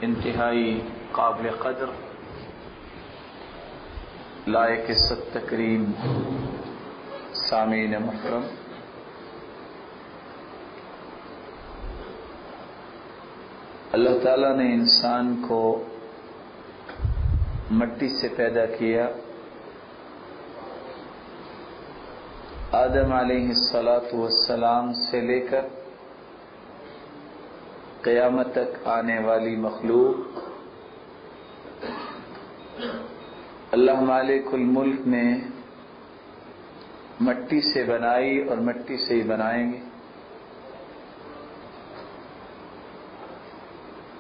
انتہائی قابل قدر لائق عزت تکریم سامعین محترم، اللہ تعالیٰ نے انسان کو مٹی سے پیدا کیا۔ آدم علیہ السلام سے لے کر قیامت تک آنے والی مخلوق اللہ مالک الملک نے مٹی سے بنائی اور مٹی سے ہی بنائیں گے۔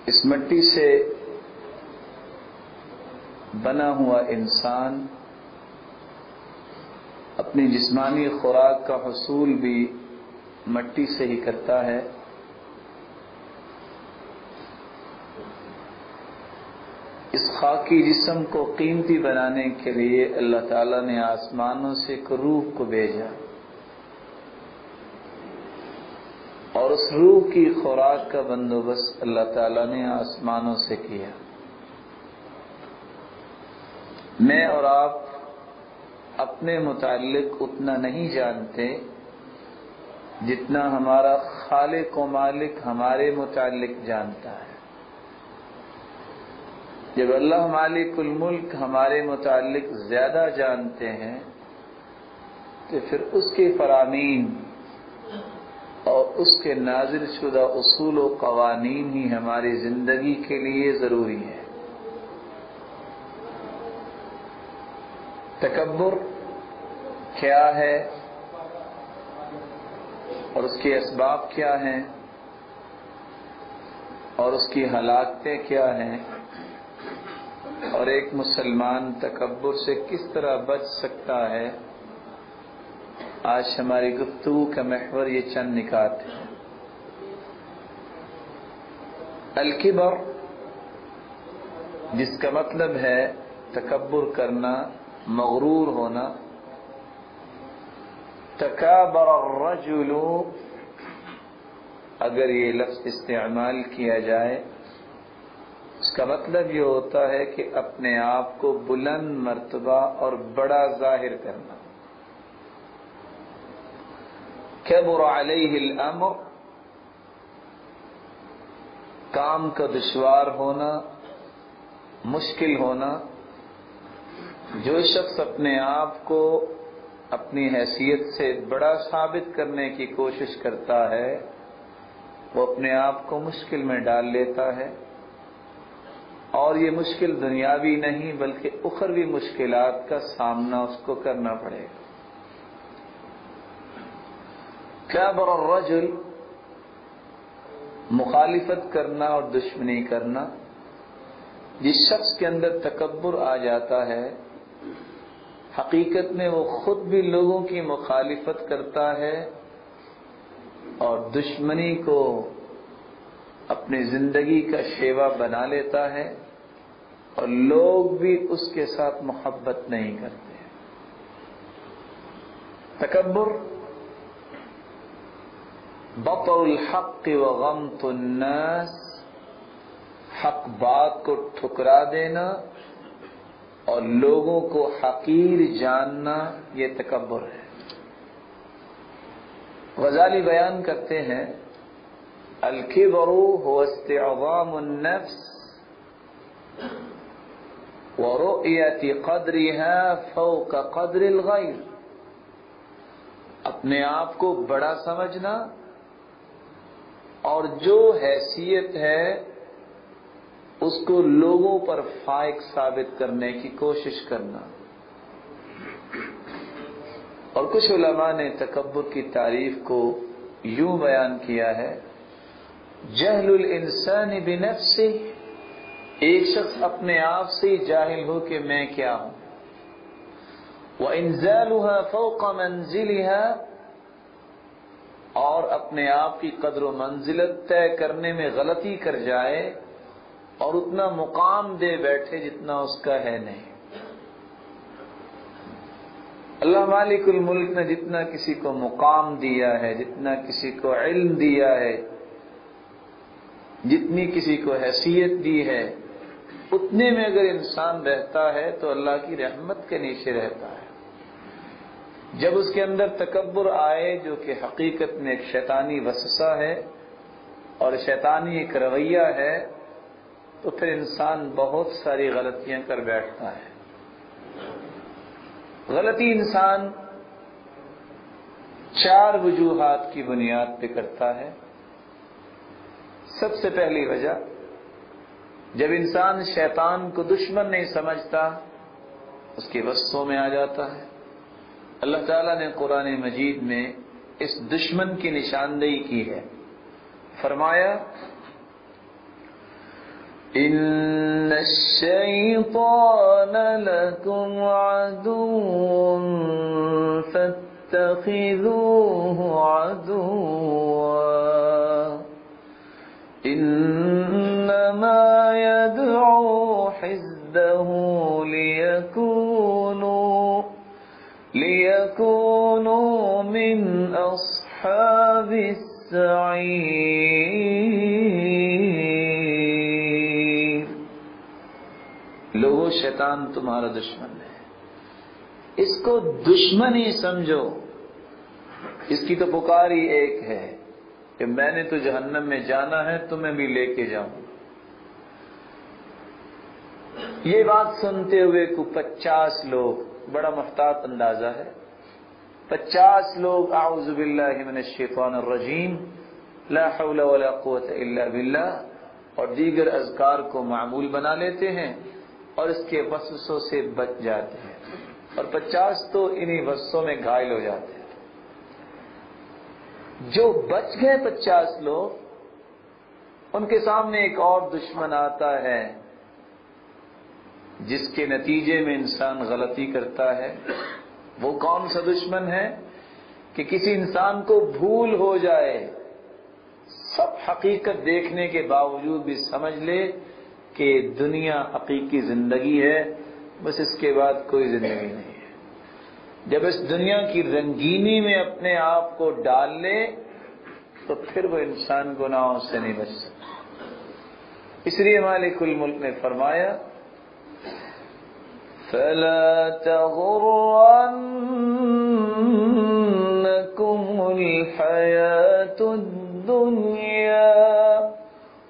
اس مٹی سے بنا ہوا انسان اپنی جسمانی خوراک کا حصول بھی مٹی سے ہی کرتا ہے۔ اس خاکی جسم کو قیمتی بنانے کے لیے اللہ تعالیٰ نے آسمانوں سے ایک روح کو بھیجا اور اس روح کی خوراک کا بندوبست اللہ تعالیٰ نے آسمانوں سے کیا۔ میں اور آپ اپنے متعلق اتنا نہیں جانتے جتنا ہمارا خالق و مالک ہمارے متعلق جانتا ہے۔ جب اللہ مالک الملک ہمارے متعلق زیادہ جانتے ہیں تو پھر اس کے فرامین اور اس کے نازل شدہ اصول و قوانین ہی ہماری زندگی کے لیے ضروری ہے۔ تکبر کیا ہے اور اس کے اسباب کیا ہیں اور اس کی ہلاکتیں کیا ہیں، اور ایک مسلمان تکبر سے کس طرح بچ سکتا ہے، آج ہماری گفتگو کا محور یہ چند نکات ہیں۔ الکبر، جس کا مطلب ہے تکبر کرنا، مغرور ہونا۔ تکابر الرجل، اگر یہ لفظ استعمال کیا جائے اس کا مطلب یہ ہوتا ہے کہ اپنے آپ کو بلند مرتبہ اور بڑا ظاہر کرنا۔ کبر علیہ الامر، کام کا دشوار ہونا، مشکل ہونا۔ جو شخص اپنے آپ کو اپنی حیثیت سے بڑا ثابت کرنے کی کوشش کرتا ہے وہ اپنے آپ کو مشکل میں ڈال لیتا ہے، اور یہ مشکل دنیاوی نہیں بلکہ اخروی مشکلات کا سامنا اس کو کرنا پڑے گا۔ کبر الرجل، مخالفت کرنا اور دشمنی کرنا۔ جس شخص کے اندر تکبر آ جاتا ہے حقیقت میں وہ خود بھی لوگوں کی مخالفت کرتا ہے اور دشمنی کو اپنی زندگی کا شیوا بنا لیتا ہے، اور لوگ بھی اس کے ساتھ محبت نہیں کرتے۔ تکبر بطر الحق وغمط الناس، حق بات کو ٹھکرا دینا اور لوگوں کو حقیر جاننا، یہ تکبر ہے۔ غزالی بیان کرتے ہیں الکبر هو استعظام النفس ورؤية قدرها فوق قدر الغير، اپنے آپ کو بڑا سمجھنا اور جو حیثیت ہے اس کو لوگوں پر فائق ثابت کرنے کی کوشش کرنا۔ اور کچھ علماء نے تکبر کی تعریف کو یوں بیان کیا ہے، جہل الانسان بنفسہ، ایک شخص اپنے آپ سے ہی جاہل ہو کہ میں کیا ہوں، وانزالها فوق منزلها، اور اپنے آپ کی قدر و منزلت طے کرنے میں غلطی کر جائے اور اتنا مقام دے بیٹھے جتنا اس کا ہے نہیں۔ اللہ مالک الملک نے جتنا کسی کو مقام دیا ہے، جتنا کسی کو علم دیا ہے، جتنی کسی کو حیثیت دی ہے اتنے میں اگر انسان رہتا ہے تو اللہ کی رحمت کے نیچے رہتا ہے۔ جب اس کے اندر تکبر آئے جو کہ حقیقت میں ایک شیطانی وسوسہ ہے اور شیطانی ایک رویہ ہے، تو پھر انسان بہت ساری غلطیاں کر بیٹھتا ہے۔ غلطی انسان 4 وجوہات کی بنیاد پہ کرتا ہے۔ سب سے پہلی وجہ، جب انسان شیطان کو دشمن نہیں سمجھتا اس کے وصفوں میں آ جاتا ہے۔ اللہ تعالیٰ نے قرآن مجید میں اس دشمن کی نشاندہی کی ہے، فرمایا ان الشیطان لکم عدو فاتخذوه عدوا انما يدعو حزبه ليكونوا من اصحاب السعیر۔ لوگو، شیطان تمہارا دشمن ہے، اس کو دشمن ہی سمجھو۔ اس کی تو پکار ہی ایک ہے کہ میں نے تو جہنم میں جانا ہے، تمہیں بھی لے کے جاؤں۔ یہ بات سنتے ہوئے کو 50 لوگ، بڑا محتاط اندازہ ہے، 50 لوگ اعوذ باللہ من الشیطان الرجیم، لا حول ولا قوت الا باللہ اور دیگر اذکار کو معمول بنا لیتے ہیں اور اس کے وسوسوں سے بچ جاتے ہیں، اور 50 تو انہی وسوسوں میں گھائل ہو جاتے ہیں۔ جو بچ گئے 50 لوگ، ان کے سامنے ایک اور دشمن آتا ہے جس کے نتیجے میں انسان غلطی کرتا ہے۔ وہ کون سا دشمن ہے کہ کسی انسان کو بھول ہو جائے، سب حقیقت دیکھنے کے باوجود بھی سمجھ لے کہ دنیا حقیقی زندگی ہے، بس اس کے بعد کوئی زندگی نہیں ہے۔ جب اس دنیا کی رنگینی میں اپنے آپ کو ڈال لے تو پھر وہ انسان گناہوں سے نہیں بچ سکتا۔ اس لیے مالک الملک نے فرمایا فَلَا تَغُرَّنَّكُمُ الْحَيَاةُ الدُّنْيَا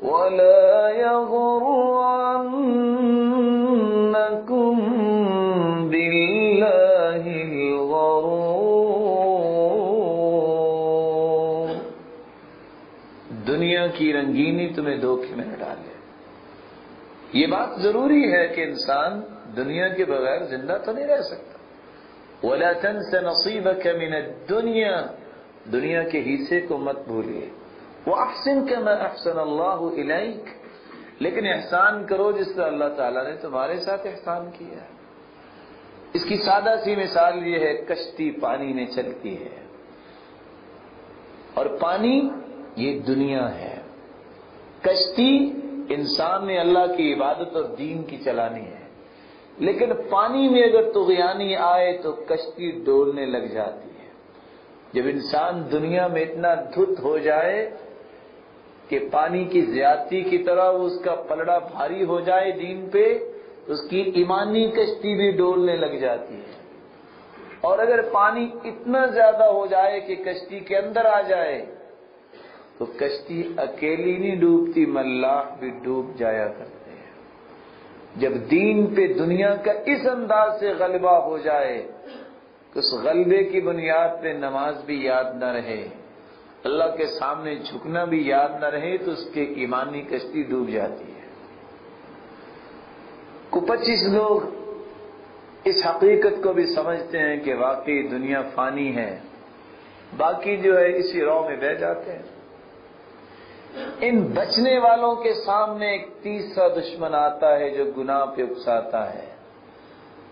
وَلَا يَغُرَّنَّكُمْ بِاللَّهِ الْغَرُورُ۔ دنیا کی رنگینی تمہیں دھوکے میں نہ ڈالے۔ یہ بات ضروری ہے کہ انسان دنیا کے بغیر زندہ تو نہیں رہ سکتا۔ وَلَا تَنْسَ نَصِيبَكَ مِنَ الدُّنْيَا، دنیا کے حصے کو مت بھولیے۔ وَأَحْسِنْ كَمَا أَحْسَنَ اللَّهُ إِلَيْكَ، لیکن احسان کرو جس طرح اللہ تعالیٰ نے تمہارے ساتھ احسان کیا ہے۔ اس کی سادہ سی مثال یہ ہے، کشتی پانی میں چلتی ہے اور پانی یہ دنیا ہے، کشتی انسان نے اللہ کی عبادت اور دین کی چلانی ہے، لیکن پانی میں اگر طغیانی آئے تو کشتی ڈولنے لگ جاتی ہے۔ جب انسان دنیا میں اتنا دھت ہو جائے کہ پانی کی زیادتی کی طرح اس کا پلڑا بھاری ہو جائے دین پہ، تو اس کی ایمانی کشتی بھی ڈولنے لگ جاتی ہے۔ اور اگر پانی اتنا زیادہ ہو جائے کہ کشتی کے اندر آ جائے تو کشتی اکیلی نہیں ڈوبتی، ملاح بھی ڈوب جایا کرتے ہیں۔ جب دین پہ دنیا کا اس انداز سے غلبہ ہو جائے کہ اس غلبے کی بنیاد پہ نماز بھی یاد نہ رہے، اللہ کے سامنے جھکنا بھی یاد نہ رہے، تو اس کے ایمانی کشتی ڈوب جاتی ہے۔ کو 25 لوگ اس حقیقت کو بھی سمجھتے ہیں کہ واقعی دنیا فانی ہے، باقی جو ہے اسی رو میں بہ جاتے ہیں۔ ان بچنے والوں کے سامنے ایک تیسرا دشمن آتا ہے جو گناہ پہ اکساتا ہے،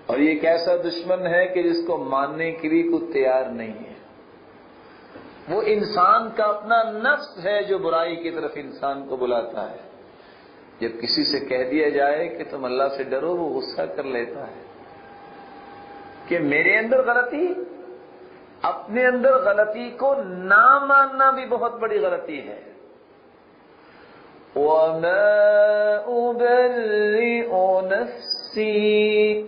اور یہ ایک ایسا دشمن ہے کہ جس کو ماننے کے لیے کوئی تیار نہیں ہے۔ وہ انسان کا اپنا نفس ہے جو برائی کی طرف انسان کو بلاتا ہے۔ جب کسی سے کہہ دیا جائے کہ تم اللہ سے ڈرو، وہ غصہ کر لیتا ہے کہ میرے اندر غلطی، اپنے اندر غلطی کو نہ ماننا بھی بہت بڑی غلطی ہے۔ وَمَا أُبَرِّئُ نَفْسِي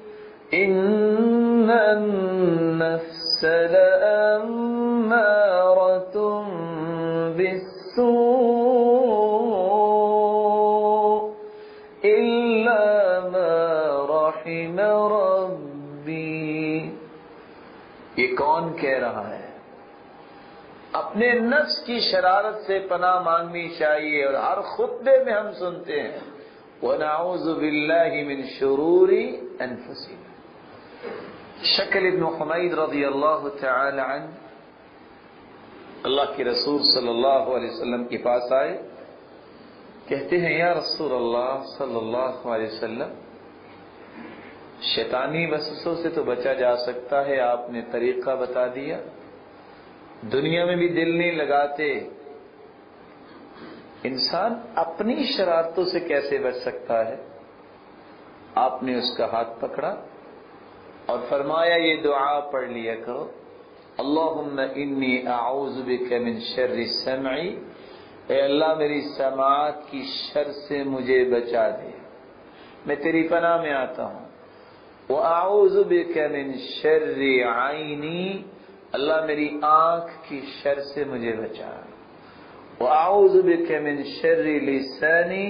إِنَّ النَّفْسَ لَأَمَّارَةٌ بِالسُّوءِ إِلَّا مَا رَحِمَ رَبِّي۔ یہ کون کہہ رہا ہے؟ اپنے نفس کی شرارت سے پناہ مانگنی چاہیے، اور ہر خطبے میں ہم سنتے ہیں وَنَعُوذُ بِاللَّهِ مِن شُرُورِ أَنفُسِنَا۔ شکل ابن حمید رضی اللہ تعالی عنہ اللہ کے رسول صلی اللہ علیہ وسلم کے پاس آئے، کہتے ہیں یا رسول اللہ صلی اللہ علیہ وسلم، شیطانی وسوسوں سے تو بچا جا سکتا ہے، آپ نے طریقہ بتا دیا، دنیا میں بھی دل نہیں لگاتے، انسان اپنی شرارتوں سے کیسے بچ سکتا ہے؟ آپ نے اس کا ہاتھ پکڑا اور فرمایا یہ دعا پڑھ لیا کرو، اللہم انی اعوذ بک من شر سمعی، اے اللہ میری سماعت کی شر سے مجھے بچا دے، میں تیری پناہ میں آتا ہوں، واعوذ بک من شر عینی، اللہ میری آنکھ کی شر سے مجھے بچا، وَأَعُوذُ بِكَ مِن شَرِّ لِسَانِي،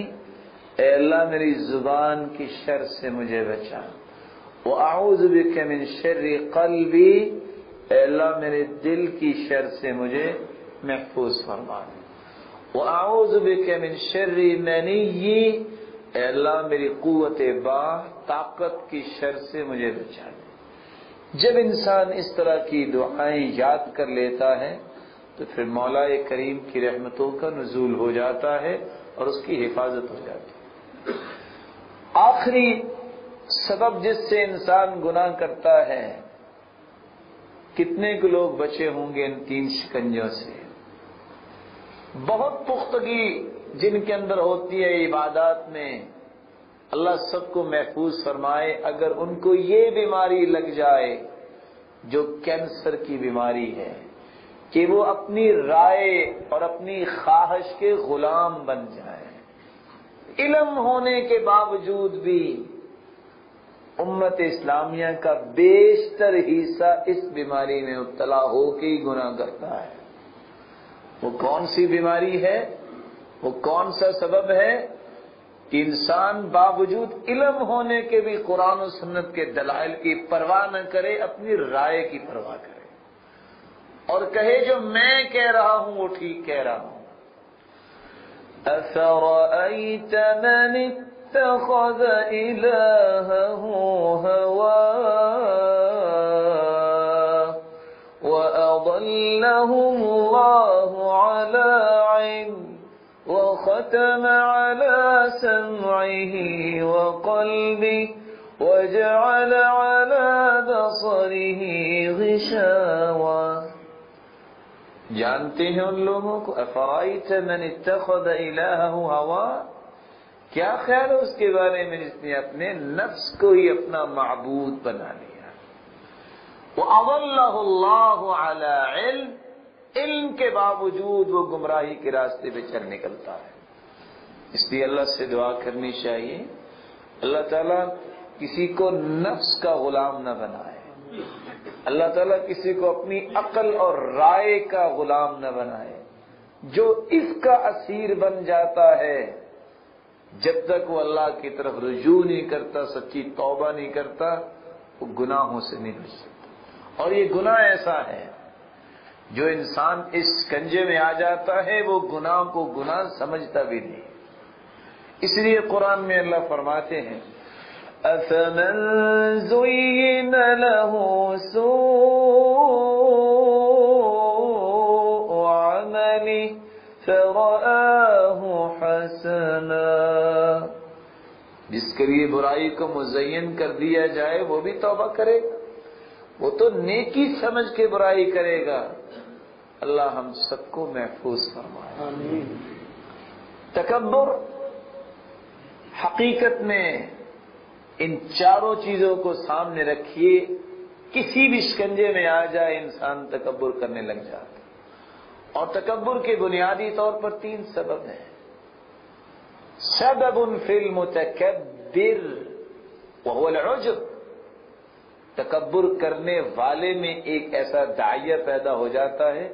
اے اللہ میری زبان کی شر سے مجھے بچا، وَأَعُوذُ بِكَ مِن شَرِّ قَلْبِي، اے اللہ میرے دل کی شر سے مجھے محفوظ فرما دے، وَأَعُوذُ بِكَ مِن شَرِّ مَنِيِّ، اے اللہ میری قوت باہ طاقت کی شر سے مجھے بچا دے۔ جب انسان اس طرح کی دعائیں یاد کر لیتا ہے تو پھر مولا کریم کی رحمتوں کا نزول ہو جاتا ہے اور اس کی حفاظت ہو جاتی ہے۔ آخری سبب جس سے انسان گناہ کرتا ہے، کتنے کو لوگ بچے ہوں گے ان 3 شکنجوں سے؟ بہت پختگی جن کے اندر ہوتی ہے عبادات میں، اللہ سب کو محفوظ فرمائے۔ اگر ان کو یہ بیماری لگ جائے جو کینسر کی بیماری ہے کہ وہ اپنی رائے اور اپنی خواہش کے غلام بن جائیں، علم ہونے کے باوجود بھی امت اسلامیہ کا بیشتر حصہ اس بیماری میں مبتلا ہو کے ہی گناہ کرتا ہے۔ وہ کون سی بیماری ہے؟ وہ کون سا سبب ہے کہ انسان باوجود علم ہونے کے بھی قرآن و سنت کے دلائل کی پرواہ نہ کرے، اپنی رائے کی پرواہ کرے اور کہے جو میں کہہ رہا ہوں وہ ٹھیک کہہ رہا ہوں۔ أَفَرَأَيْتَ مَنِ اتَّخَذَ إِلَٰهَهُ هَوَاهُ وَأَضَلَّهُ اللَّهُ عَلَىٰ عِلْمٍ وَخَتَمَ عَلَىٰ سَمْعِهِ وَقَلْبِهِ وَجَعَلَ عَلَىٰ بَصَرِهِ غِشَاوَةً۔ جانتے ہیں ان لوگوں کو؟ أَفَرَأَيْتَ مَنِ اتَّخَذَ إِلَٰهَهُ هَوَاهُ، کیا خیال ہے اس کے بارے میں جس نے اپنے نفس کو ہی اپنا معبود بنا لیا؟ وَأَضَلَّهُ اللَّهُ عَلَىٰ عِلْمٍ، علم کے باوجود وہ گمراہی کے راستے پہ چل نکلتا ہے۔ اس لیے اللہ سے دعا کرنی چاہیے اللہ تعالیٰ کسی کو نفس کا غلام نہ بنائے، اللہ تعالیٰ کسی کو اپنی عقل اور رائے کا غلام نہ بنائے۔ جو اس کا اسیر بن جاتا ہے، جب تک وہ اللہ کی طرف رجوع نہیں کرتا، سچی توبہ نہیں کرتا، وہ گناہوں سے نہیں بچ سکتا۔ اور یہ گناہ ایسا ہے جو انسان اس کنجے میں آ جاتا ہے وہ گناہ کو گناہ سمجھتا بھی نہیں۔ اس لیے قرآن میں اللہ فرماتے ہیں أَفَمَنْ زُيِّنَ لَهُ سُوءُ عَمَلِهِ فَرَآهُ حَسَنًا، جس کے لیے برائی کو مزین کر دیا جائے وہ بھی توبہ کرے گا، وہ تو نیکی سمجھ کے برائی کرے گا۔ اللہ ہم سب کو محفوظ فرمائے۔ آمین۔ تکبر حقیقت میں ان 4 چیزوں کو سامنے رکھیے، کسی بھی شکنجے میں آ جائے انسان تکبر کرنے لگ جاتا، اور تکبر کے بنیادی طور پر 3 سبب ہیں۔ سبب فی المتکبر وهو العجب، تکبر کرنے والے میں ایک ایسا داعیہ پیدا ہو جاتا ہے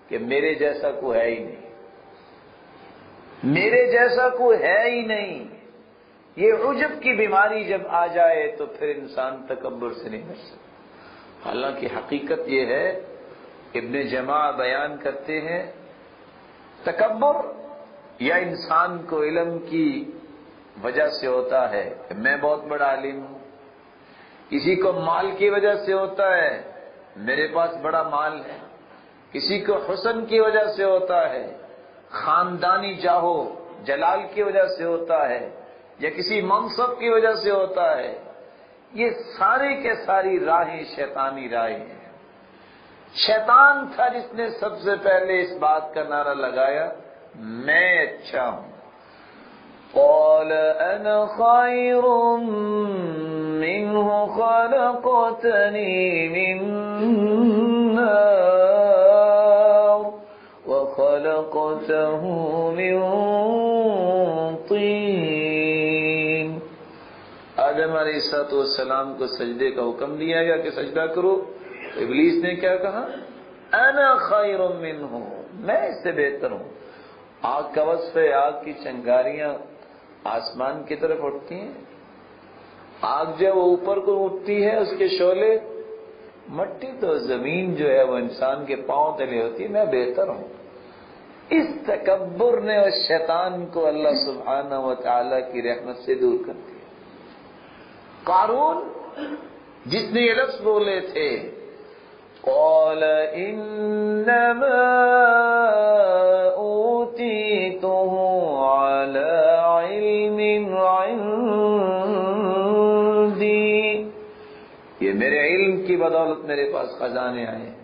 کہ میرے جیسا کوئی ہے ہی نہیں، میرے جیسا کوئی ہے ہی نہیں۔ یہ عجب کی بیماری جب آ جائے تو پھر انسان تکبر سے نہیں بچ سکتا۔ حالانکہ حقیقت یہ ہے، ابن جماع بیان کرتے ہیں، تکبر یا انسان کو علم کی وجہ سے ہوتا ہے کہ میں بہت بڑا عالم ہوں، کسی کو مال کی وجہ سے ہوتا ہے میرے پاس بڑا مال ہے، کسی کو حسن کی وجہ سے ہوتا ہے، خاندانی جاہو جلال کی وجہ سے ہوتا ہے، یا کسی منصب کی وجہ سے ہوتا ہے۔ یہ سارے کے ساری راہیں شیطانی راہیں ہیں۔ شیطان تھا جس نے سب سے پہلے اس بات کا نعرہ لگایا، میں اچھا ہوں۔ قال انا خیر منہ خلقتنی من نار وخلقته من طین۔ آدم علیہ السلام کو سجدے کا حکم دیا گیا کہ سجدہ کرو، ابلیس نے کیا کہا؟ انا خیر منہ، میں اس سے بہتر ہوں۔ آگ کا وصف ہے، آگ کی چنگاریاں آسمان کی طرف اٹھتی ہیں، آگ جب اوپر کو اٹھتی ہے اس کے شعلے مٹی، تو زمین جو ہے وہ انسان کے پاؤں تلے ہوتی ہے، میں بہتر ہوں۔ اس تکبر نے اس شیطان کو اللہ سبحانہ و تعالی کی رحمت سے دور کر دیا۔ قارون جس نے یہ لفظ بولے تھے، قال انما اوتیتہ علی علم عندی، یہ میرے علم کی بدولت میرے پاس خزانے آئے ہیں۔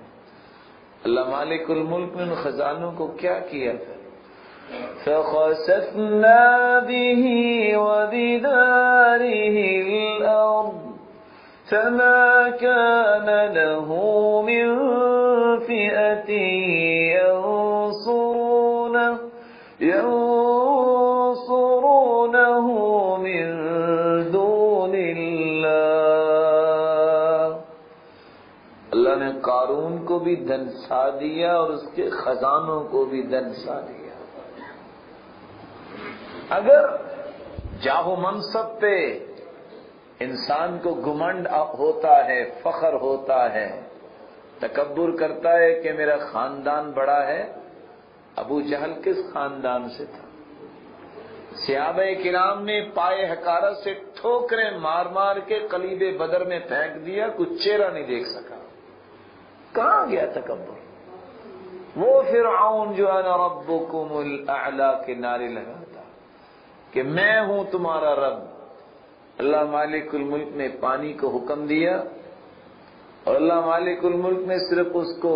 اللہ مالک الملک نے ان خزانوں کو کیا کیا تھا؟ فخسفنا به وبداره الأرض فما كان له من فئة ينصرونه من دون الله۔ اللہ نے قارون کو بھی دنسا دیا اور اس کے خزانوں کو بھی دنسا دیا۔ اگر جاہ و منصب پہ انسان کو گھمنڈ ہوتا ہے، فخر ہوتا ہے، تکبر کرتا ہے کہ میرا خاندان بڑا ہے، ابو جہل کس خاندان سے تھا؟ صحابہ کرام نے پائے حقارت سے ٹھوکریں مار مار کے قلیب بدر میں پھینک دیا، کچھ چہرہ نہیں دیکھ سکا۔ کہاں گیا تکبر؟ وہ فرعون جو انا ربکم الاعلی کے نعرے لگاتا کہ میں ہوں تمہارا رب۔ اللہ مالک الملک نے پانی کو حکم دیا، اور اللہ مالک الملک نے صرف اس کو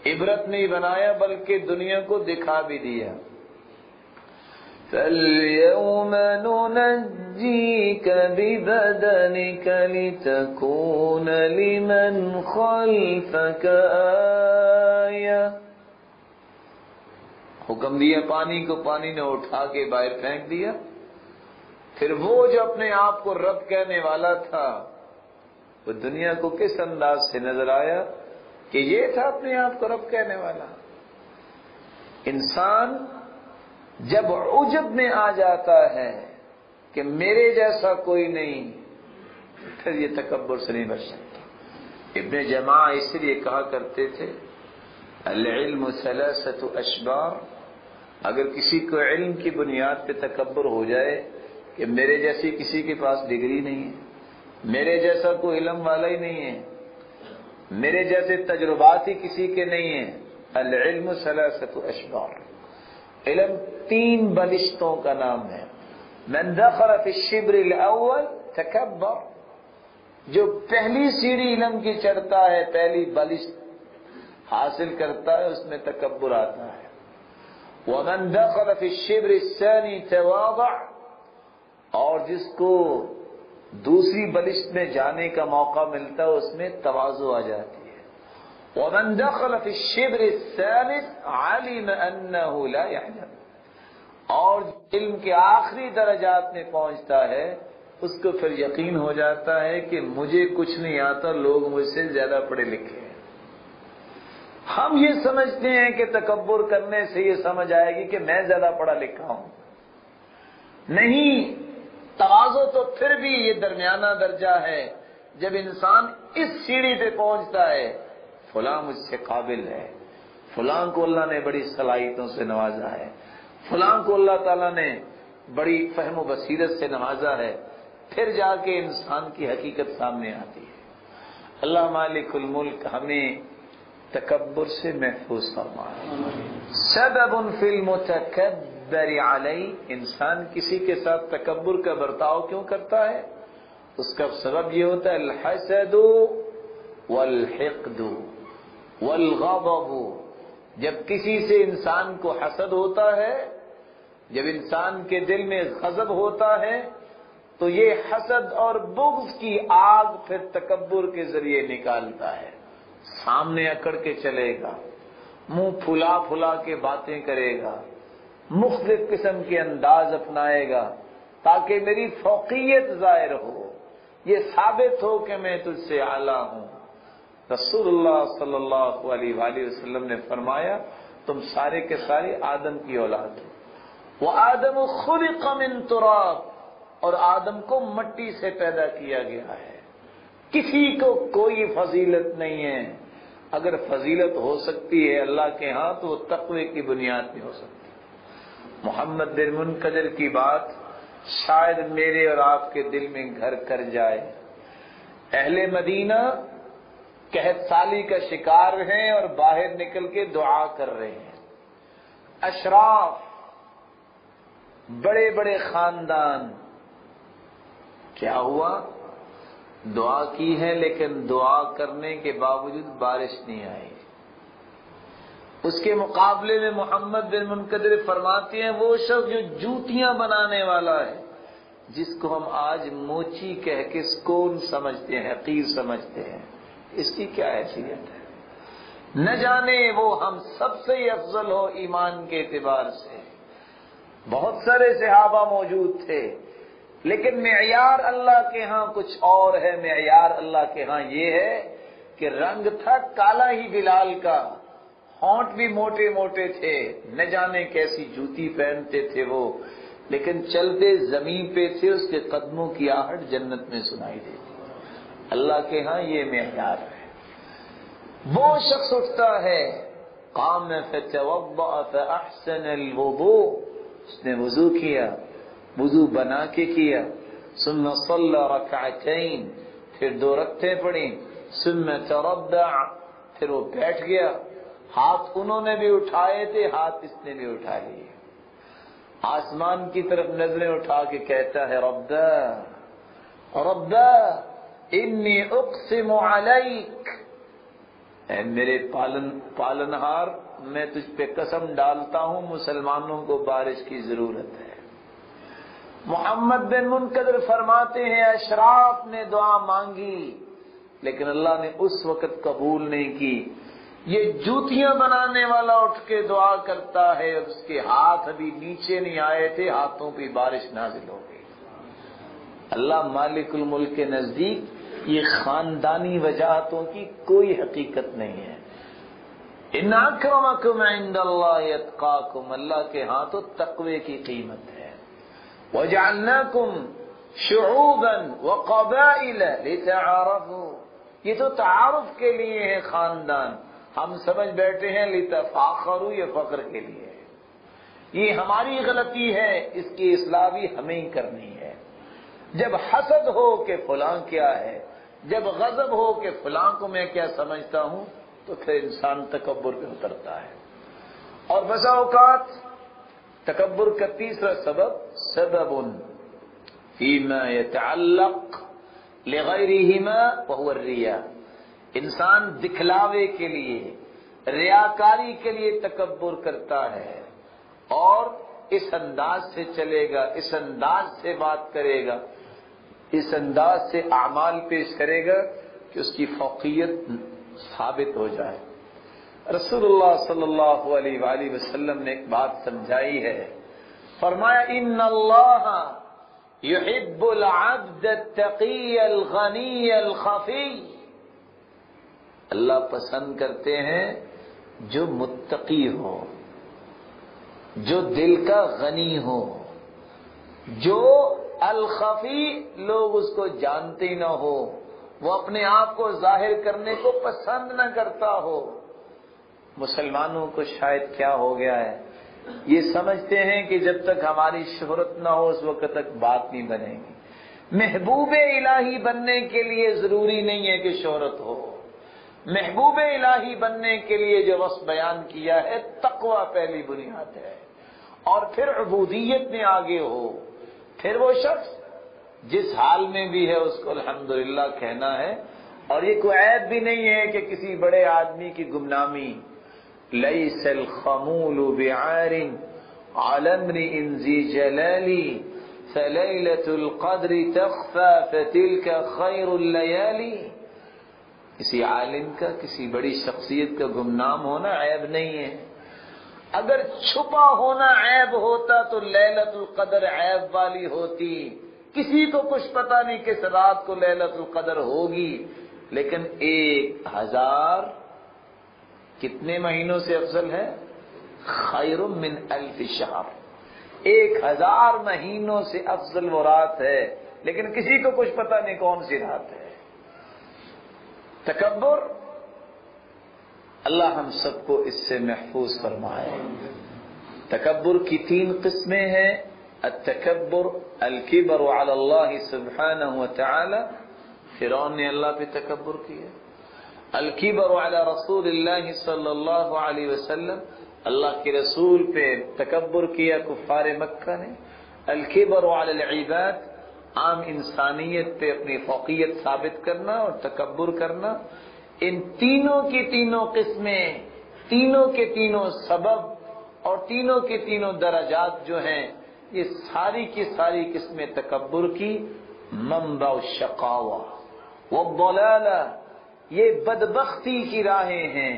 عبرت نہیں بنایا بلکہ دنیا کو دکھا بھی دیا۔ فَالْيَوْمَ نُنَجِّيكَ بِبَدَنِكَ لِتَكُونَ لِمَنْ خَلْفَكَ آیَةً، حکم دیا پانی کو، پانی نے اٹھا کے باہر پھینک دیا۔ پھر وہ جو اپنے آپ کو رب کہنے والا تھا، وہ دنیا کو کس انداز سے نظر آیا کہ یہ تھا اپنے آپ کو رب کہنے والا۔ انسان جب عجب میں آ جاتا ہے کہ میرے جیسا کوئی نہیں، پھر یہ تکبر سے نہیں بچ سکتا۔ ابن جماع اس لیے کہا کرتے تھے، العلم ثلاثة اشبار، اگر کسی کو علم کی بنیاد پہ تکبر ہو جائے کہ میرے جیسی کسی کے پاس ڈگری نہیں ہے، میرے جیسا کوئی علم والا ہی نہیں ہے، میرے جیسے تجربات ہی کسی کے نہیں ہیں، العلم ثلاثة اشبار، علم 3 بلشتوں کا نام ہے۔ من دخل فی الشبر الاول تکبر، جو پہلی سیڑھی علم کی چڑھتا ہے، پہلی بلشت حاصل کرتا ہے، اس میں تکبر آتا ہے۔ ومن دخل فی الشبر الثانی تواضع، اور جس کو دوسری بلشت میں جانے کا موقع ملتا ہے اس میں تواضع آ جاتی ہے۔ ومن دخل فی الشبر الثالث علم انه لا يعلم، اور علم کے آخری درجات میں پہنچتا ہے اس کو پھر یقین ہو جاتا ہے کہ مجھے کچھ نہیں آتا، لوگ مجھ سے زیادہ پڑھے لکھے ہیں۔ ہم یہ سمجھتے ہیں کہ تکبر کرنے سے یہ سمجھ آئے گی کہ میں زیادہ پڑھا لکھا ہوں، نہیں، تواضع تو پھر بھی یہ درمیانہ درجہ ہے جب انسان اس سیڑھی پہ پہنچتا ہے فلاں مجھ سے قابل ہے، فلاں کو اللہ نے بڑی صلاحیتوں سے نوازا ہے، فلاں کو اللہ تعالیٰ نے بڑی فہم و بصیرت سے نوازا ہے، پھر جا کے انسان کی حقیقت سامنے آتی ہے۔ اللہ مالک الملک ہمیں تکبر سے محفوظ فرمائے۔ سبب فی المتکبر علی، انسان کسی کے ساتھ تکبر کا برتاؤ کیوں کرتا ہے؟ اس کا سبب یہ ہوتا ہے الحسد والحقد والغضب۔ جب کسی سے انسان کو حسد ہوتا ہے، جب انسان کے دل میں غضب ہوتا ہے، تو یہ حسد اور بغض کی آگ پھر تکبر کے ذریعے نکالتا ہے، سامنے اکڑ کے چلے گا، منہ پھلا پھلا کے باتیں کرے گا، مختلف قسم کے انداز اپنائے گا تاکہ میری فوقیت ظاہر ہو، یہ ثابت ہو کہ میں تجھ سے اعلیٰ ہوں۔ رسول اللہ صلی اللہ علیہ وآلہ وسلم نے فرمایا تم سارے کے سارے آدم کی اولاد ہو، وآدم خلق من تراب، اور آدم کو مٹی سے پیدا کیا گیا ہے، کسی کو کوئی فضیلت نہیں ہے۔ اگر فضیلت ہو سکتی ہے اللہ کے ہاں تو وہ تقوی کی بنیاد پہ ہو سکتی ہے۔ محمد بن منکدر کی بات شاید میرے اور آپ کے دل میں گھر کر جائے۔ اہل مدینہ قحط سالی کا شکار ہیں اور باہر نکل کے دعا کر رہے ہیں۔ اشراف، بڑے بڑے خاندان، کیا ہوا؟ دعا کی ہے لیکن دعا کرنے کے باوجود بارش نہیں آئی۔ اس کے مقابلے میں محمد بن منکدر فرماتے ہیں وہ شخص جو جوتیاں بنانے والا ہے، جس کو ہم آج موچی کہہ کے سکون سمجھتے ہیں، حقیر سمجھتے ہیں، اس کی کیا حیثیت ہے؟ نہ جانے وہ ہم سب سے ہی افضل ہو ایمان کے اعتبار سے۔ بہت سارے صحابہ موجود تھے، لیکن معیار اللہ کے ہاں کچھ اور ہے۔ معیار اللہ کے ہاں یہ ہے کہ رنگ تھا کالا ہی بلال کا، ہونٹ بھی موٹے موٹے تھے، نہ جانے کیسی جوتی پہنتے تھے وہ، لیکن چلتے زمین پہ تھے، اس کے قدموں کی آہٹ جنت میں سنائی دیتی۔ اللہ کے ہاں یہ معیار ہے۔ وہ شخص اٹھتا ہے، قام فتوضأ فأحسن الوضوء، اس نے وضو کیا، وضو بنا کے کیا، ثم صلى ركعتين، پھر 2 رکعتیں پڑھیں، ثم تربع، پھر وہ بیٹھ گیا، ہاتھ انہوں نے بھی اٹھائے تھے، ہاتھ اس نے بھی اٹھا لیے، آسمان کی طرف نظریں اٹھا کے کہتا ہے ربنا ربنا انی اقسم علیک، اے میرے پالنہار میں تجھ پہ قسم ڈالتا ہوں مسلمانوں کو بارش کی ضرورت ہے۔ محمد بن منکدر فرماتے ہیں اشراف نے دعا مانگی لیکن اللہ نے اس وقت قبول نہیں کی۔ یہ جوتیاں بنانے والا اٹھ کے دعا کرتا ہے، اس کے ہاتھ ابھی نیچے نہیں آئے تھے، ہاتھوں پہ بارش نازل ہو گئی۔ اللہ مالک الملک کے نزدیک یہ خاندانی وجاہتوں کی کوئی حقیقت نہیں ہے۔ ان اکرمکم عند اللہ اتقاکم، اللہ کے ہاں تو تقوی کی قیمت ہے۔ وجعلناکم شعوبا وقبائل لتعارفوا، یہ تو تعارف کے لیے ہے خاندان، ہم سمجھ بیٹھے ہیں لتفاخروا، یہ فخر کے لیے ہے۔ یہ ہماری غلطی ہے، اس کی اصلاح بھی ہمیں ہی کرنی ہے۔ جب حسد ہو کہ فلاں کیا ہے، جب غضب ہو کہ فلاں کو میں کیا سمجھتا ہوں، تو پھر انسان تکبر پہ اترتا ہے۔ اور بسا اوقات تکبر کا تیسرا سبب سبب فیما یتعلق لغیرہما وہو الریا، انسان دکھلاوے کے لیے، ریاکاری کے لیے تکبر کرتا ہے اور اس انداز سے چلے گا، اس انداز سے بات کرے گا، اس انداز سے اعمال پیش کرے گا کہ اس کی فوقیت ثابت ہو جائے۔ رسول اللہ صلی اللہ علیہ وآلہ وسلم نے ایک بات سمجھائی ہے، فرمایا ان اللہ یحب العبد التقی الغنی الخفی، اللہ پسند کرتے ہیں جو متقی ہو، جو دل کا غنی ہو، جو الخفی لوگ اس کو جانتے نہ ہو، وہ اپنے آپ کو ظاہر کرنے کو پسند نہ کرتا ہو۔ مسلمانوں کو شاید کیا ہو گیا ہے، یہ سمجھتے ہیں کہ جب تک ہماری شہرت نہ ہو اس وقت تک بات نہیں بنے گی۔ محبوب الہی بننے کے لیے ضروری نہیں ہے کہ شہرت ہو، محبوب الہی بننے کے لیے جو وصف بیان کیا ہے تقوی پہلی بنیاد ہے، اور پھر عبودیت میں آگے ہو، پھر وہ شخص جس حال میں بھی ہے اس کو الحمدللہ کہنا ہے۔ اور یہ کوئی عیب بھی نہیں ہے کہ کسی بڑے آدمی کی گمنامی، لیس الخمول بعار علی امرئ ذی جلال فلیلۃ القدر تخفى فتلک خیر اللیالی، کسی عالم کا، کسی بڑی شخصیت کا گمنام ہونا عیب نہیں ہے۔ اگر چھپا ہونا عیب ہوتا تو لیلۃ القدر عیب والی ہوتی، کسی کو کچھ پتہ نہیں کس رات کو لیلۃ القدر ہوگی، لیکن 1000 کتنے مہینوں سے افضل ہے؟ خیر من 1000 شہر، 1000 مہینوں سے افضل وہ رات ہے، لیکن کسی کو کچھ پتہ نہیں کون سی رات ہے۔ تکبر، اللہ ہم سب کو اس سے محفوظ فرمائے۔ تکبر کی 3 قسمیں ہیں، التکبر الکبر علی اللہ سبحانہ وتعالی، فرعون نے اللہ پہ تکبر کیا۔ الکبر علی رسول اللہ صلی اللہ علیہ وسلم، اللہ کے رسول پہ تکبر کیا کفار مکہ نے۔ الکبر علی العباد، عام انسانیت پہ اپنی فوقیت ثابت کرنا اور تکبر کرنا۔ ان تینوں کی تینوں قسمیں، تینوں کے تینوں سبب اور تینوں کے تینوں درجات جو ہیں، یہ ساری کی ساری قسمیں تکبر کی منبع الشقاوہ والضلالہ، یہ بدبختی کی راہیں ہیں،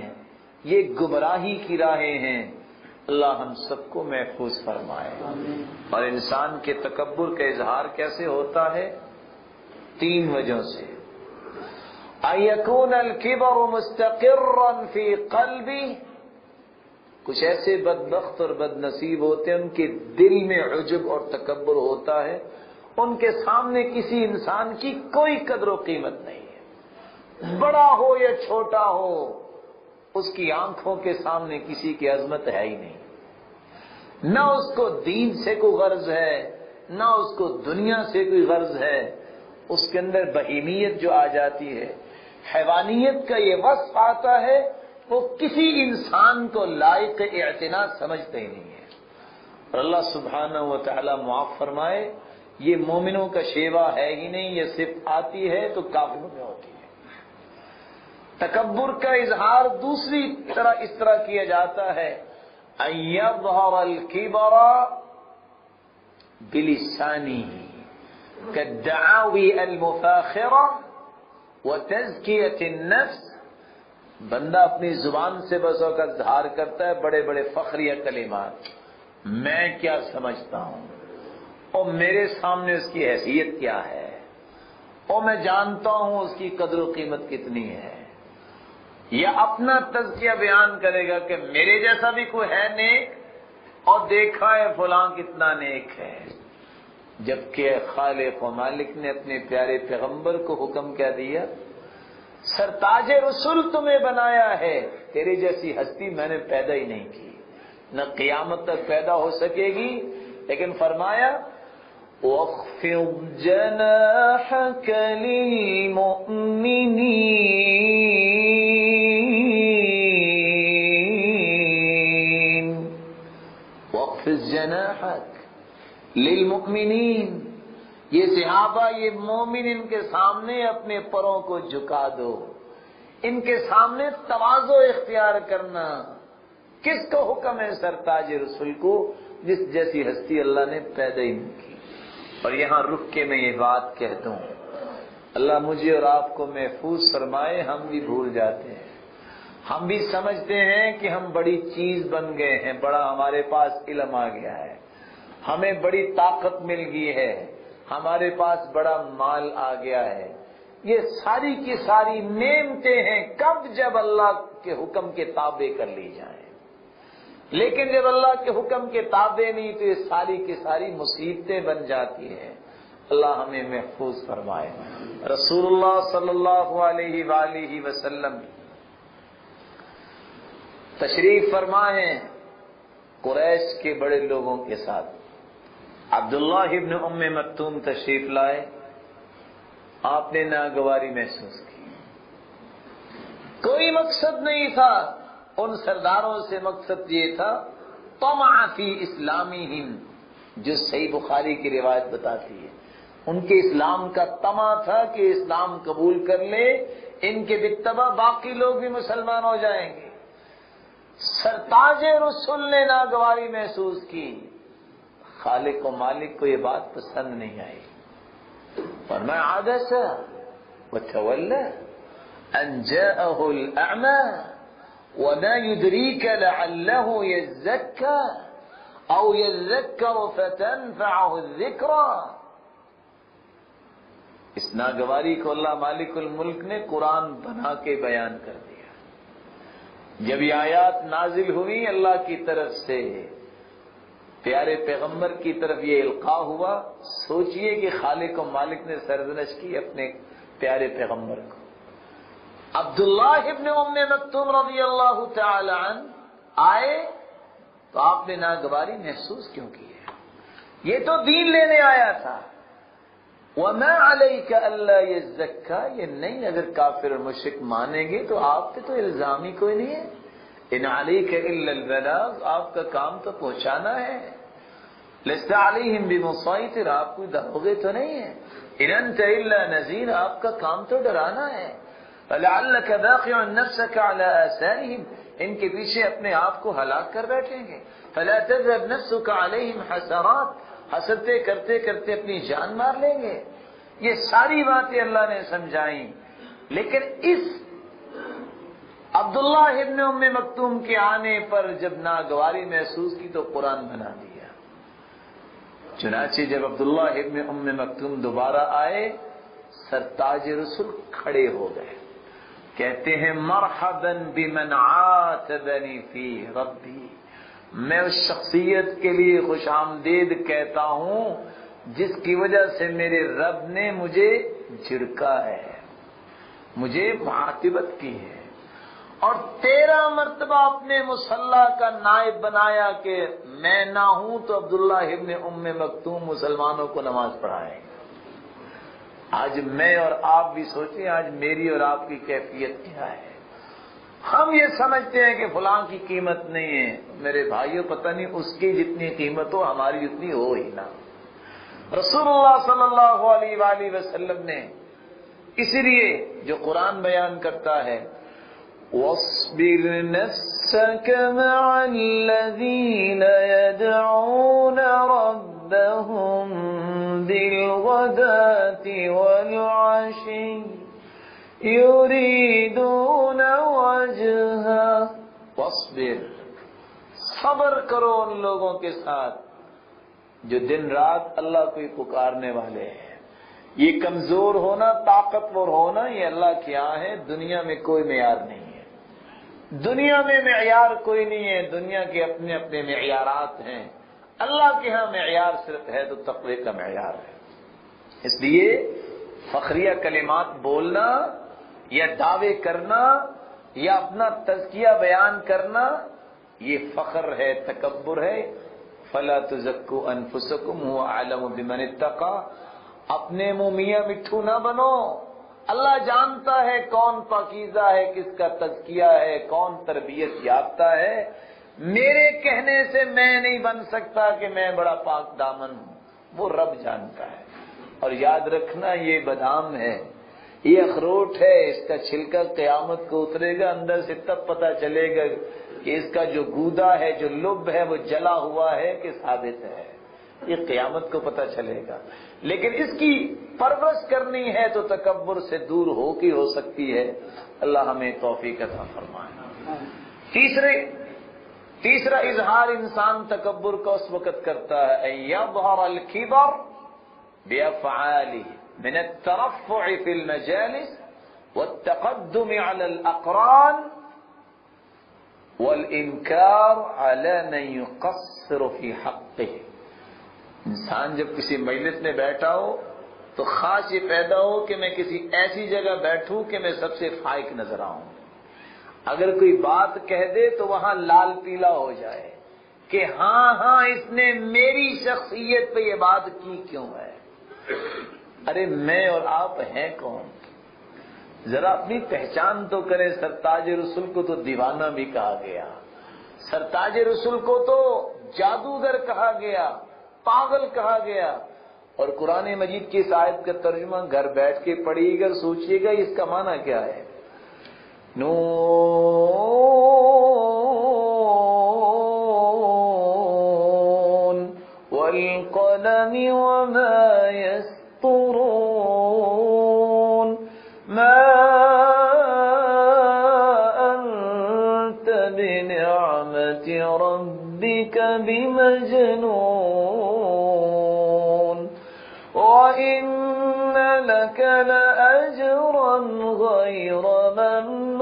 یہ گمراہی کی راہیں ہیں۔ اللہ ہم سب کو محفوظ فرمائے۔ اور انسان کے تکبر کا اظہار کیسے ہوتا ہے؟ 3 وجہوں سے۔ اَيَكُونَ الْكِبَرُ مُسْتَقِرًّا فِي قَلْبِهِ، کچھ ایسے بدبخت اور بد نصیب ہوتے ہیں ان کے دل میں عجب اور تکبر ہوتا ہے، ان کے سامنے کسی انسان کی کوئی قدر و قیمت نہیں ہے، بڑا ہو یا چھوٹا ہو، اس کی آنکھوں کے سامنے کسی کی عظمت ہے ہی نہیں، نہ اس کو دین سے کوئی غرض ہے، نہ اس کو دنیا سے کوئی غرض ہے، اس کے اندر بہیمیت جو آ جاتی ہے، حیوانیت کا یہ وصف آتا ہے، وہ کسی انسان کو لائق اعتنا سمجھتے ہی نہیں ہے۔ اور اللہ سبحانہ و تعالی معاف فرمائے، یہ مومنوں کا شیوا ہے ہی نہیں، یہ صرف آتی ہے تو کافروں میں ہوتی ہے۔ تکبر کا اظہار دوسری طرح اس طرح کیا جاتا ہے، ان یظہر الکبر بلسانہ کالدعاوی المفاخرہ وتزکیۃ النفس، بندہ اپنی زبان سے بس اوقات اظہار کرتا ہے بڑے بڑے فخریہ کلمات، میں کیا سمجھتا ہوں، اور میرے سامنے اس کی حیثیت کیا ہے، اور میں جانتا ہوں اس کی قدر و قیمت کتنی ہے، یا اپنا تزکیہ بیان کرے گا کہ میرے جیسا بھی کوئی ہے نیک، اور دیکھا ہے فلاں کتنا نیک ہے، جبکہ خالق و مالک نے اپنے پیارے پیغمبر کو حکم کیا دیا، سرتاج رسول تمہیں بنایا ہے، تیرے جیسی ہستی میں نے پیدا ہی نہیں کی، نہ قیامت تک پیدا ہو سکے گی، لیکن فرمایا وَاخْفِضْ جَنَاحَكَ لِلْمُؤْمِنِينَ، وَاخْفِضْ جَنَاحَكَ لِلْمُؤْمِنِينَ، یہ صحابہ، یہ مومن، ان کے سامنے اپنے پروں کو جھکا دو، ان کے سامنے تواضع اختیار کرنا۔ کس کو حکم ہے؟ سرتاج رسول کو، جس جیسی ہستی اللہ نے پیدا ہی نہیں کی۔ اور یہاں رک کے میں یہ بات کہہ دوں، اللہ مجھے اور آپ کو محفوظ فرمائے، ہم بھی بھول جاتے ہیں، ہم بھی سمجھتے ہیں کہ ہم بڑی چیز بن گئے ہیں، بڑا ہمارے پاس علم آ گیا ہے، ہمیں بڑی طاقت مل گئی ہے، ہمارے پاس بڑا مال آ گیا ہے، یہ ساری کی ساری نعمتیں ہیں کب جب اللہ کے حکم کے تابع کر لی جائیں۔ لیکن جب اللہ کے حکم کے تابع نہیں تو یہ ساری کی ساری مصیبتیں بن جاتی ہیں۔ اللہ ہمیں محفوظ فرمائے۔ رسول اللہ صلی اللہ علیہ وآلہ وسلم تشریف فرما ہیں قریش کے بڑے لوگوں کے ساتھ۔ عبداللہ ابن ام مکتوم تشریف لائے، آپ نے ناگواری محسوس کی، کوئی مقصد نہیں تھا ان سرداروں سے، مقصد یہ تھا طمع فی اسلامہم، جو صحیح بخاری کی روایت بتاتی ہے ان کے اسلام کا طمع تھا کہ اسلام قبول کر لے، ان کے بتبع باقی لوگ بھی مسلمان ہو جائیں گے۔ سرتاج رسول نے ناگواری محسوس کی، خالق و مالک کو یہ بات پسند نہیں آئی، فرمایا عبس وتولى ان جاءه الاعمى وما يدريك لعله يزكى او يذكر فتنفعه الذكرى۔ اس ناگواری کو اللہ مالک الملک نے قرآن بنا کے بیان کر دیا۔ جب یہ آیات نازل ہوئی اللہ کی طرف سے، پیارے پیغمبر کی طرف یہ القاء ہوا، سوچئے کہ خالق و مالک نے سرزنش کی اپنے پیارے پیغمبر کو۔ عبداللہ ابن ام مکتوم رضی اللہ تعالی عنہ آئے تو آپ نے ناگواری محسوس کیوں کی ہے؟ یہ تو دین لینے آیا تھا۔ وَمَا عَلَيْكَ أَلَّا يَزَّكَّى، یہ نہیں، اگر کافر اور مشرک مانیں گے تو آپ پہ تو الزام ہی کوئی نہیں ہے۔ إِنْ عَلَيْكَ إِلَّا الْبَلَاغُ، آپ کا کام تو پہنچانا ہے۔ لَسْتَ عَلَيْهِمْ بِمُصَيْطِرٍ، آپ کوئی دروغے تو نہیں ہے۔ إِنْ أَنْتَ إِلَّا نَذِيرٌ، آپ کا کام تو ڈرانا ہے۔ فَلَعَلَّكَ بَاخِعٌ نَفْسَكَ عَلَىٰ آثَارِهِمْ، ان کے پیچھے اپنے آپ کو ہلاک کر بیٹھیں گے۔ فَلَا تَذْهَبْ نَفْسُكَ عَلَيْهِمْ حَسَرَاتٍ، حسرتیں کرتے کرتے اپنی جان مار لیں گے۔ یہ ساری باتیں اللہ نے سمجھائیں، لیکن اس عبداللہ ابن ام مکتوم کے آنے پر جب ناگواری محسوس کی تو قرآن بنا دیا۔ چنانچہ جب عبداللہ ابن ام مکتوم دوبارہ آئے، سرتاج رسول کھڑے ہو گئے، کہتے ہیں مرحبا بمن عاتبنی فی ربی، میں اس شخصیت کے لیے خوش آمدید کہتا ہوں جس کی وجہ سے میرے رب نے مجھے جھڑکا ہے، مجھے معاتبت کی ہے، اور 13 مرتبہ اپنے مصلی کا نائب بنایا کہ میں نہ ہوں تو عبداللہ ابن ام مکتوم مسلمانوں کو نماز پڑھائیں۔ آج میں اور آپ بھی سوچیں آج میری اور آپ کی کیفیت کیا ہے۔ ہم یہ سمجھتے ہیں کہ فلاں کی قیمت نہیں ہے، میرے بھائیوں پتہ نہیں اس کی جتنی قیمت ہو ہماری اتنی ہو ہی نہ۔ رسول اللہ صلی اللہ علیہ وآلہ وسلم نے اسی لیے جو قرآن بیان کرتا ہے وَاصْبِرْ نَفْسَكَ مَعَ الَّذِينَ يَدْعُونَ رَبَّهُمْ بِالْغَدَاةِ وَالْعَشِيِّ يُرِيدُونَ وَجْهَهُ، وَاصْبِرْ، صبر کرو ان لوگوں کے ساتھ جو دن رات اللہ کو ہی پکارنے والے ہیں۔ یہ کمزور ہونا، طاقتور ہونا، یہ اللہ کے یہاں ہے، دنیا میں کوئی معیار نہیں ہے۔ دنیا میں معیار کوئی نہیں ہے، دنیا کے اپنے اپنے معیارات ہیں، اللہ کے ہاں معیار صرف ہے تو تقوی کا معیار ہے۔ اس لیے فخریہ کلمات بولنا یا دعوے کرنا یا اپنا تزکیہ بیان کرنا یہ فخر ہے، تکبر ہے۔ فَلَا تُزَكُّوا أَنفُسَكُمْ هُوَ أَعْلَمُ بِمَنِ اتَّقَىٰ، اپنے منہ میاں مٹھو نہ بنو، اللہ جانتا ہے کون پاکیزہ ہے، کس کا تزکیہ ہے، کون تربیت یافتہ ہے۔ میرے کہنے سے میں نہیں بن سکتا کہ میں بڑا پاک دامن ہوں، وہ رب جانتا ہے۔ اور یاد رکھنا یہ بادام ہے، یہ اخروٹ ہے، اس کا چھلکا قیامت کو اترے گا، اندر سے تب پتہ چلے گا کہ اس کا جو گودا ہے، جو لب ہے، وہ جلا ہوا ہے کہ ثابت ہے، یہ قیامت کو پتہ چلے گا۔ لیکن اس کی پرورش کرنی ہے تو تکبر سے دور ہو کے ہو سکتی ہے۔ اللہ ہمیں توفیق عطا فرمائے۔ تیسرے تیسرا اظہار انسان تکبر کا اس وقت کرتا ہے ان یظہر الکبر بافعاله من الترفع في المجالس والتقدم على الاقران والانکار على من يقصر في حقه. انسان جب کسی مجلس میں بیٹھا ہو تو خواہش یہ پیدا ہو کہ میں کسی ایسی جگہ بیٹھوں کہ میں سب سے فائق نظر آؤں. اگر کوئی بات کہہ دے تو وہاں لال پیلا ہو جائے کہ ہاں اس نے میری شخصیت پہ یہ بات کی کیوں ہے. ارے میں اور آپ ہیں کون؟ ذرا اپنی پہچان تو کریں. سرتاج رسول کو تو دیوانہ بھی کہا گیا، سرتاج رسول کو تو جادوگر کہا گیا، پاگل کہا گیا. اور قرآن مجید کی اس آیت کا ترجمہ گھر بیٹھ کے پڑھیے گا، سوچئے گا اس کا معنی کیا ہے. نون والقلم وما يسطرون ما أنت بنعمة ربك بمجنون وإن لك لأجرا غير ممنون.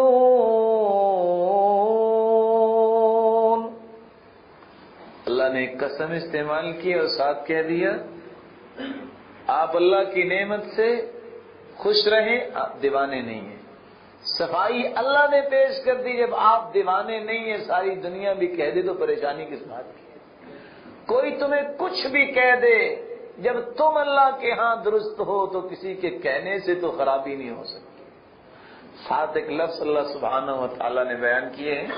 اللہ نے ایک قسم استعمال کی اور ساتھ کہہ دیا آپ اللہ کی نعمت سے خوش رہیں، آپ دیوانے نہیں ہیں. صفائی اللہ نے پیش کر دی. جب آپ دیوانے نہیں ہیں ساری دنیا بھی کہہ دے تو پریشانی کس بات کی ہے؟ کوئی تمہیں کچھ بھی کہہ دے، جب تم اللہ کے ہاں درست ہو تو کسی کے کہنے سے تو خرابی نہیں ہو سکتی. ساتھ ایک لفظ اللہ سبحانہ و تعالیٰ نے بیان کیے ہیں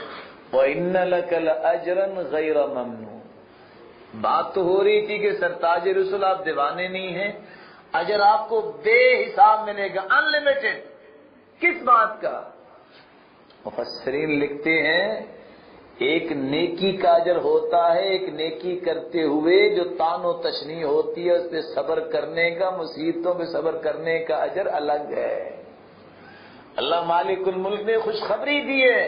وَإِنَّ لَكَ لَأَجْرًا غَيْرَ مَمْنُونٍ. بات تو ہو رہی تھی کہ سرتاج رسول آپ دیوانے نہیں ہیں، اجر آپ کو بے حساب ملے گا، انلمیٹڈ. کس بات کا؟ مفسرین لکھتے ہیں ایک نیکی کا اجر ہوتا ہے، ایک نیکی کرتے ہوئے جو تان و تشنیع ہوتی ہے اس پہ صبر کرنے کا، مصیبتوں پہ صبر کرنے کا اجر الگ ہے. اللہ مالک الملک نے خوشخبری دی ہے.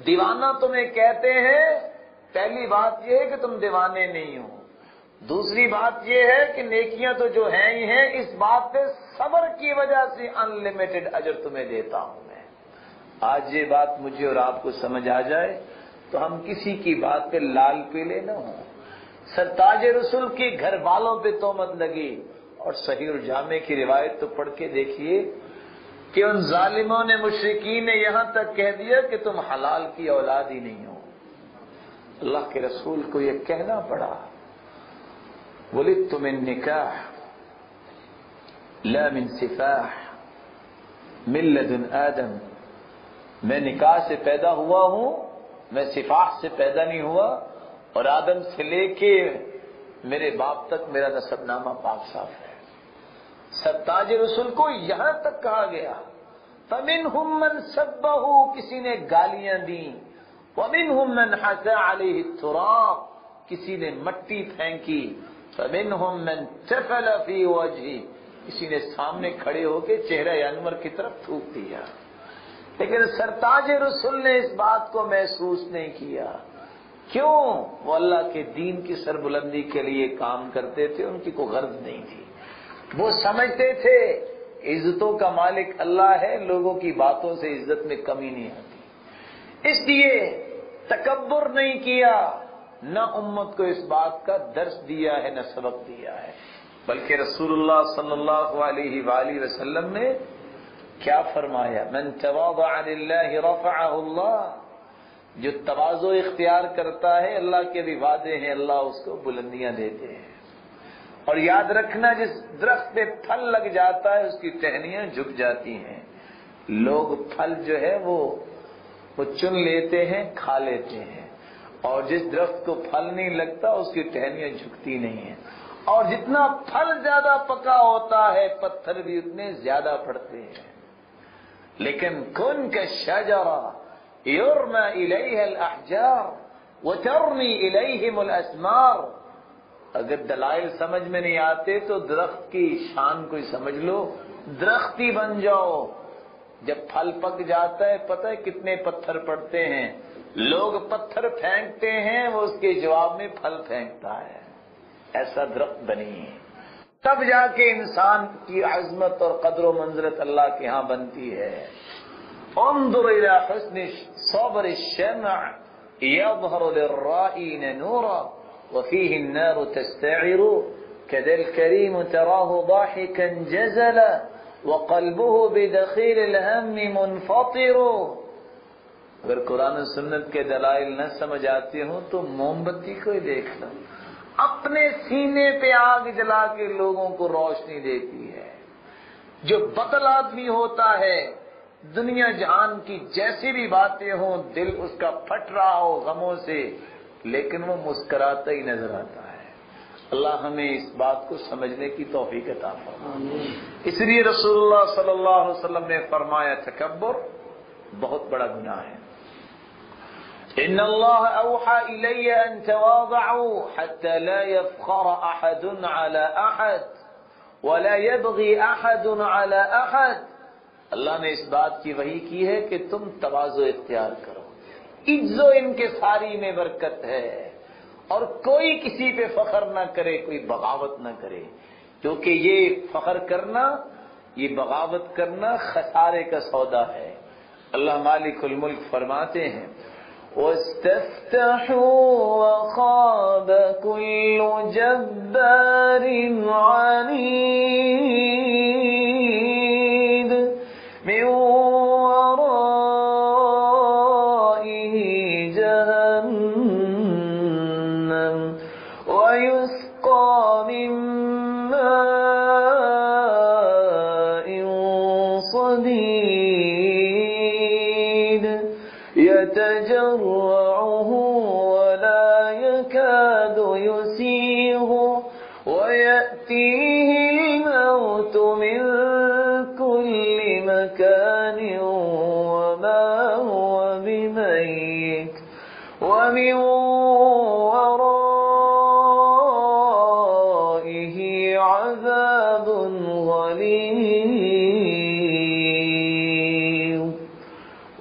دیوانہ تمہیں کہتے ہیں، پہلی بات یہ ہے کہ تم دیوانے نہیں ہو. دوسری بات یہ ہے کہ نیکیاں تو جو ہیں ہی ہیں، اس بات پہ صبر کی وجہ سے انلمیٹڈ اجر تمہیں دیتا ہوں میں. آج یہ بات مجھے اور آپ کو سمجھ آ جائے تو ہم کسی کی بات پہ لال پیلے نہ ہوں. سرتاج رسول کی گھر والوں پہ تہمت لگی اور صحیح الجامع کی روایت تو پڑھ کے دیکھیے کہ ان ظالموں نے، مشرکین نے یہاں تک کہہ دیا کہ تم حلال کی اولاد ہی نہیں ہو. اللہ کے رسول کو یہ کہنا پڑا وَلِدْتُ مِن نِكَاحٍ لَا مِن سِفَاحٍ مِن لَدُنْ آدم. میں نکاح سے پیدا ہوا ہوں، میں سفاح سے پیدا نہیں ہوا، اور آدم سے لے کے میرے باپ تک میرا نسب نامہ پاک صاف ہے. سرتاج رسول کو یہاں تک کہا گیا فَمِنْهُمْ مَنْ سَبَّهُ، کسی نے گالیاں دیں، وَمِنْهُمْ مَنْ حَثَى عَلَيْهِ التُّرَابَ، کسی نے مٹی پھینکی، فَمِنْهُمْ مَنْ تَفَلَ فِي وَجْهِهِ، کسی نے سامنے کھڑے ہو کے چہرہ انور کی طرف تھوک دیا. لیکن سرتاج رسول نے اس بات کو محسوس نہیں کیا. کیوں؟ وہ اللہ کے دین کی سربلندی کے لیے کام کرتے تھے، ان کی کوئی غرض نہیں تھی. وہ سمجھتے تھے عزتوں کا مالک اللہ ہے، لوگوں کی باتوں سے عزت میں کمی نہیں آتی. اس لیے تکبر نہیں کیا، نہ امت کو اس بات کا درس دیا ہے، نہ سبق دیا ہے. بلکہ رسول اللہ صلی اللہ علیہ وآلہ وسلم نے کیا فرمایا؟ من تواضع للہ رفعہ اللہ. جو تواضع اختیار کرتا ہے، اللہ کے بھی وعدے ہیں، اللہ اس کو بلندیاں دیتے ہیں. اور یاد رکھنا، جس درخت پہ پھل لگ جاتا ہے اس کی ٹہنیاں جھک جاتی ہیں. لوگ پھل جو ہے وہ چن لیتے ہیں، کھا لیتے ہیں، اور جس درخت کو پھل نہیں لگتا اس کی ٹہنیاں جھکتی نہیں ہیں. اور جتنا پھل زیادہ پکا ہوتا ہے پتھر بھی اتنے زیادہ پڑتے ہیں. لیکن کن کالشجرہ یرمی الیہا الاحجار وترمی الیہم الاسمار. اگر دلائل سمجھ میں نہیں آتے تو درخت کی شان کوئی سمجھ لو، درخت ہی بن جاؤ. جب پھل پک جاتا ہے پتہ ہے کتنے پتھر پڑتے ہیں، لوگ پتھر پھینکتے ہیں، وہ اس کے جواب میں پھل پھینکتا ہے. ایسا درخت بنیے، تب جا کے انسان کی عظمت اور قدر و منزلت اللہ کے ہاں بنتی ہے. انظر الى حسن صبر الشمع يظهر للرائين نورا وفيه النار تستعر كذا الكريم تراه ضاحكا جزلا وقلبه بدخيل الهم منفطر. اگر قرآن و سنت کے دلائل نہ سمجھ آتے ہوں تو موم بتی کو ہی دیکھ لو، اپنے سینے پہ آگ جلا کے لوگوں کو روشنی دیتی ہے. جو بطل آدمی ہوتا ہے، دنیا جہان کی جیسی بھی باتیں ہوں، دل اس کا پھٹ رہا ہو غموں سے، لیکن وہ مسکراتا ہی نظر آتا ہے. اللہ ہمیں اس بات کو سمجھنے کی توفیق عطا فرمائے. اس لیے رسول اللہ صلی اللہ علیہ وسلم نے فرمایا تکبر بہت بڑا گناہ ہے. ان اللہ اوحى الی ان تواضعوا حتى لا يفخر احد على احد ولا يبغي احد على احد. اللہ نے اس بات کی وحی کی ہے کہ تم تواضع اختیار کرو. عز و انکساری میں برکت ہے، اور کوئی کسی پہ فخر نہ کرے، کوئی بغاوت نہ کرے، کیونکہ یہ فخر کرنا، یہ بغاوت کرنا خسارے کا سودا ہے. اللہ مالک الملک فرماتے ہیں وَاسْتَفْتَحُوا وَخَابَ كُلُّ جَبَّارٍ عَنِيدٍ مِّن وَرَائِهِ جَهَنَّمُ وَيُسْقَىٰ مِن مَّاءٍ صَدِيدٍ يتجرعه ولا يكاد يسيغه ويأتيه الموت من كل مكان وما هو بميت ومن ورائه عذاب غليظ.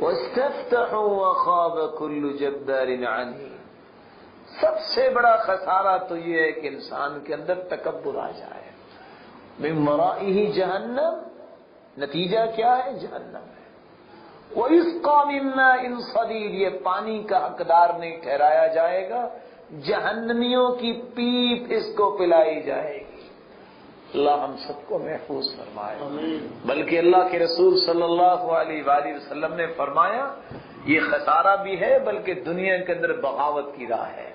واستفتحوا وخاب كل جبار عنيد. سب سے بڑا خسارہ تو یہ ہے کہ انسان کے اندر تکبر آ جائے. من ورائہ جہنم، نتیجہ کیا ہے؟ جہنم ہے. وَيُسْقَىٰ مِن مَّاءٍ صَدِيدٍ، یہ پانی کا حقدار نہیں ٹھہرایا جائے گا، جہنمیوں کی پیپ اس کو پلائی جائے گی. اللہ ہم سب کو محفوظ فرمائے. بلکہ اللہ کے رسول صلی اللہ علیہ وآلہ وسلم نے فرمایا یہ خسارہ بھی ہے، بلکہ دنیا کے اندر بغاوت کی راہ ہے.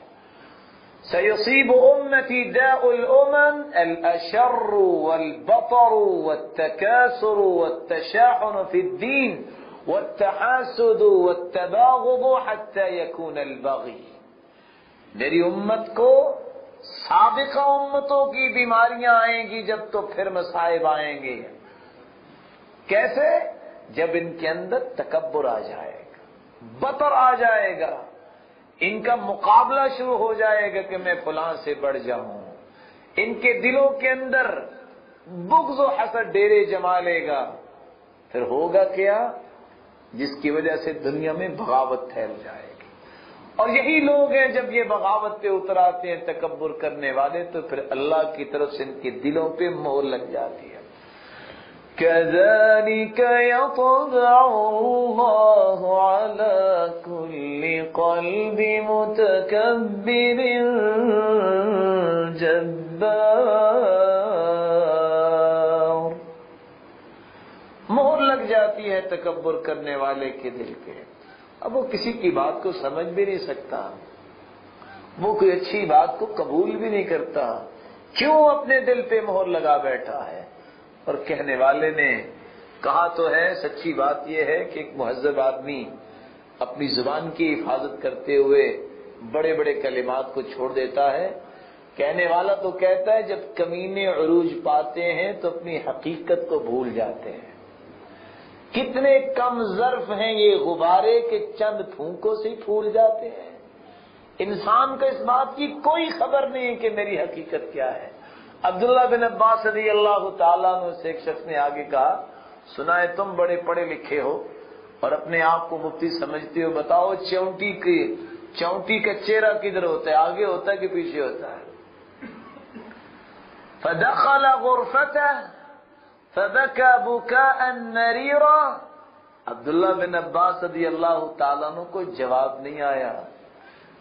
سَيُصِيبُ أُمَّتِي دَاءُ الْأُمَمِ الْأَشَرُّ وَالْبَطَرُ وَالتَّكَاثُرُ وَالتَّشَاحُنُ فِي الدِّينِ وَالتَّحَاسُدُ وَالتَّبَاغُضُ حَتَّى يَكُونَ الْبَغْيُ. میری امت کو سابقہ امتوں کی بیماریاں آئیں گی جب تو پھر مصائب آئیں گے. کیسے؟ جب ان کے اندر تکبر آ جائے گا، بطر آ جائے گا، ان کا مقابلہ شروع ہو جائے گا کہ میں فلاں سے بڑھ جاؤں. ان کے دلوں کے اندر بغض و حسد ڈیرے جما لے گا. پھر ہوگا کیا؟ جس کی وجہ سے دنیا میں بغاوت پھیل جائے گی. اور یہی لوگ ہیں جب یہ بغاوت پہ اتر آتے ہیں تکبر کرنے والے، تو پھر اللہ کی طرف سے ان کے دلوں پہ مہر لگ جاتی ہے. كَذَلِكَ يَطْبَعُ اللَّهُ عَلَى كُلِّ قَلْبِ مُتَكَبِّرٍ جَبَّارٍ. مہر لگ جاتی ہے تکبر کرنے والے کے دل پہ. اب وہ کسی کی بات کو سمجھ بھی نہیں سکتا، وہ کوئی اچھی بات کو قبول بھی نہیں کرتا. کیوں اپنے دل پہ مہر لگا بیٹھا ہے؟ اور کہنے والے نے کہا تو ہے، سچی بات یہ ہے کہ ایک مہذب آدمی اپنی زبان کی حفاظت کرتے ہوئے بڑے بڑے کلمات کو چھوڑ دیتا ہے. کہنے والا تو کہتا ہے جب کمینے عروج پاتے ہیں تو اپنی حقیقت کو بھول جاتے ہیں. کتنے کم ظرف ہیں یہ غبارے کے چند پھونکوں سے پھول جاتے ہیں. انسان کو اس بات کی کوئی خبر نہیں کہ میری حقیقت کیا ہے. عبداللہ بن عباس رضی اللہ تعالیٰ عنہ سے ایک شخص نے آگے کہا، سنا ہے تم بڑے پڑھے لکھے ہو، اور اپنے آپ کو مفتی سمجھتے ہو، بتاؤ چونٹی کا چہرہ کدھر ہوتا ہے؟ آگے ہوتا ہے کہ پیچھے ہوتا ہے؟ فدخل غرفته فبكى بكاء مريرا. عبداللہ بن عباس رضی اللہ تعالیٰ عنہ کو جواب نہیں آیا،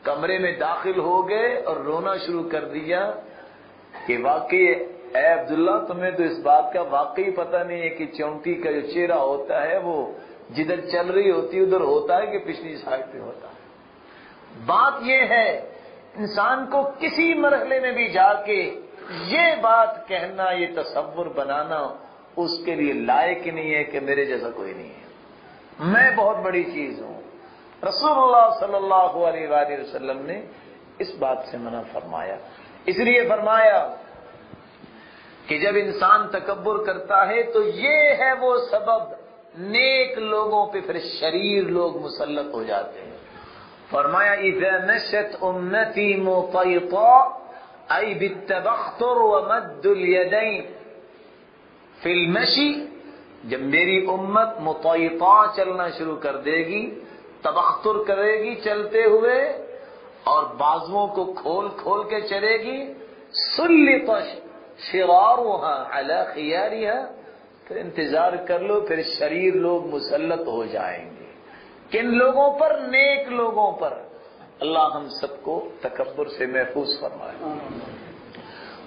کمرے میں داخل ہو گئے اور رونا شروع کر دیا کہ واقعی اے عبداللہ تمہیں تو اس بات کا واقعی پتہ نہیں ہے کہ چونٹی کا جو چہرہ ہوتا ہے وہ جدھر چل رہی ہوتی ادھر ہوتا ہے کہ پچھلی سائڈ پہ ہوتا ہے. بات یہ ہے انسان کو کسی مرحلے میں بھی جا کے یہ بات کہنا، یہ تصور بنانا اس کے لیے لائق نہیں ہے کہ میرے جیسا کوئی نہیں ہے، میں بہت بڑی چیز ہوں. رسول اللہ صلی اللہ علیہ وآلہ وسلم نے اس بات سے منع فرمایا. اس لیے فرمایا کہ جب انسان تکبر کرتا ہے تو یہ ہے وہ سبب نیک لوگوں پہ پھر شریر لوگ مسلط ہو جاتے ہیں. فرمایا اذا نشت امتی مطیطا ای بالتبختر ومد الیدین فی المشی. جب میری امت مطیطا چلنا شروع کر دے گی، تبختر کرے گی چلتے ہوئے اور بازوؤں کو کھول کھول کے چلے گی، سلط شرارها علی خیارها، پھر انتظار کر لو پھر شریر لوگ مسلط ہو جائیں گے. کن لوگوں پر؟ نیک لوگوں پر. اللہ ہم سب کو تکبر سے محفوظ فرمائے.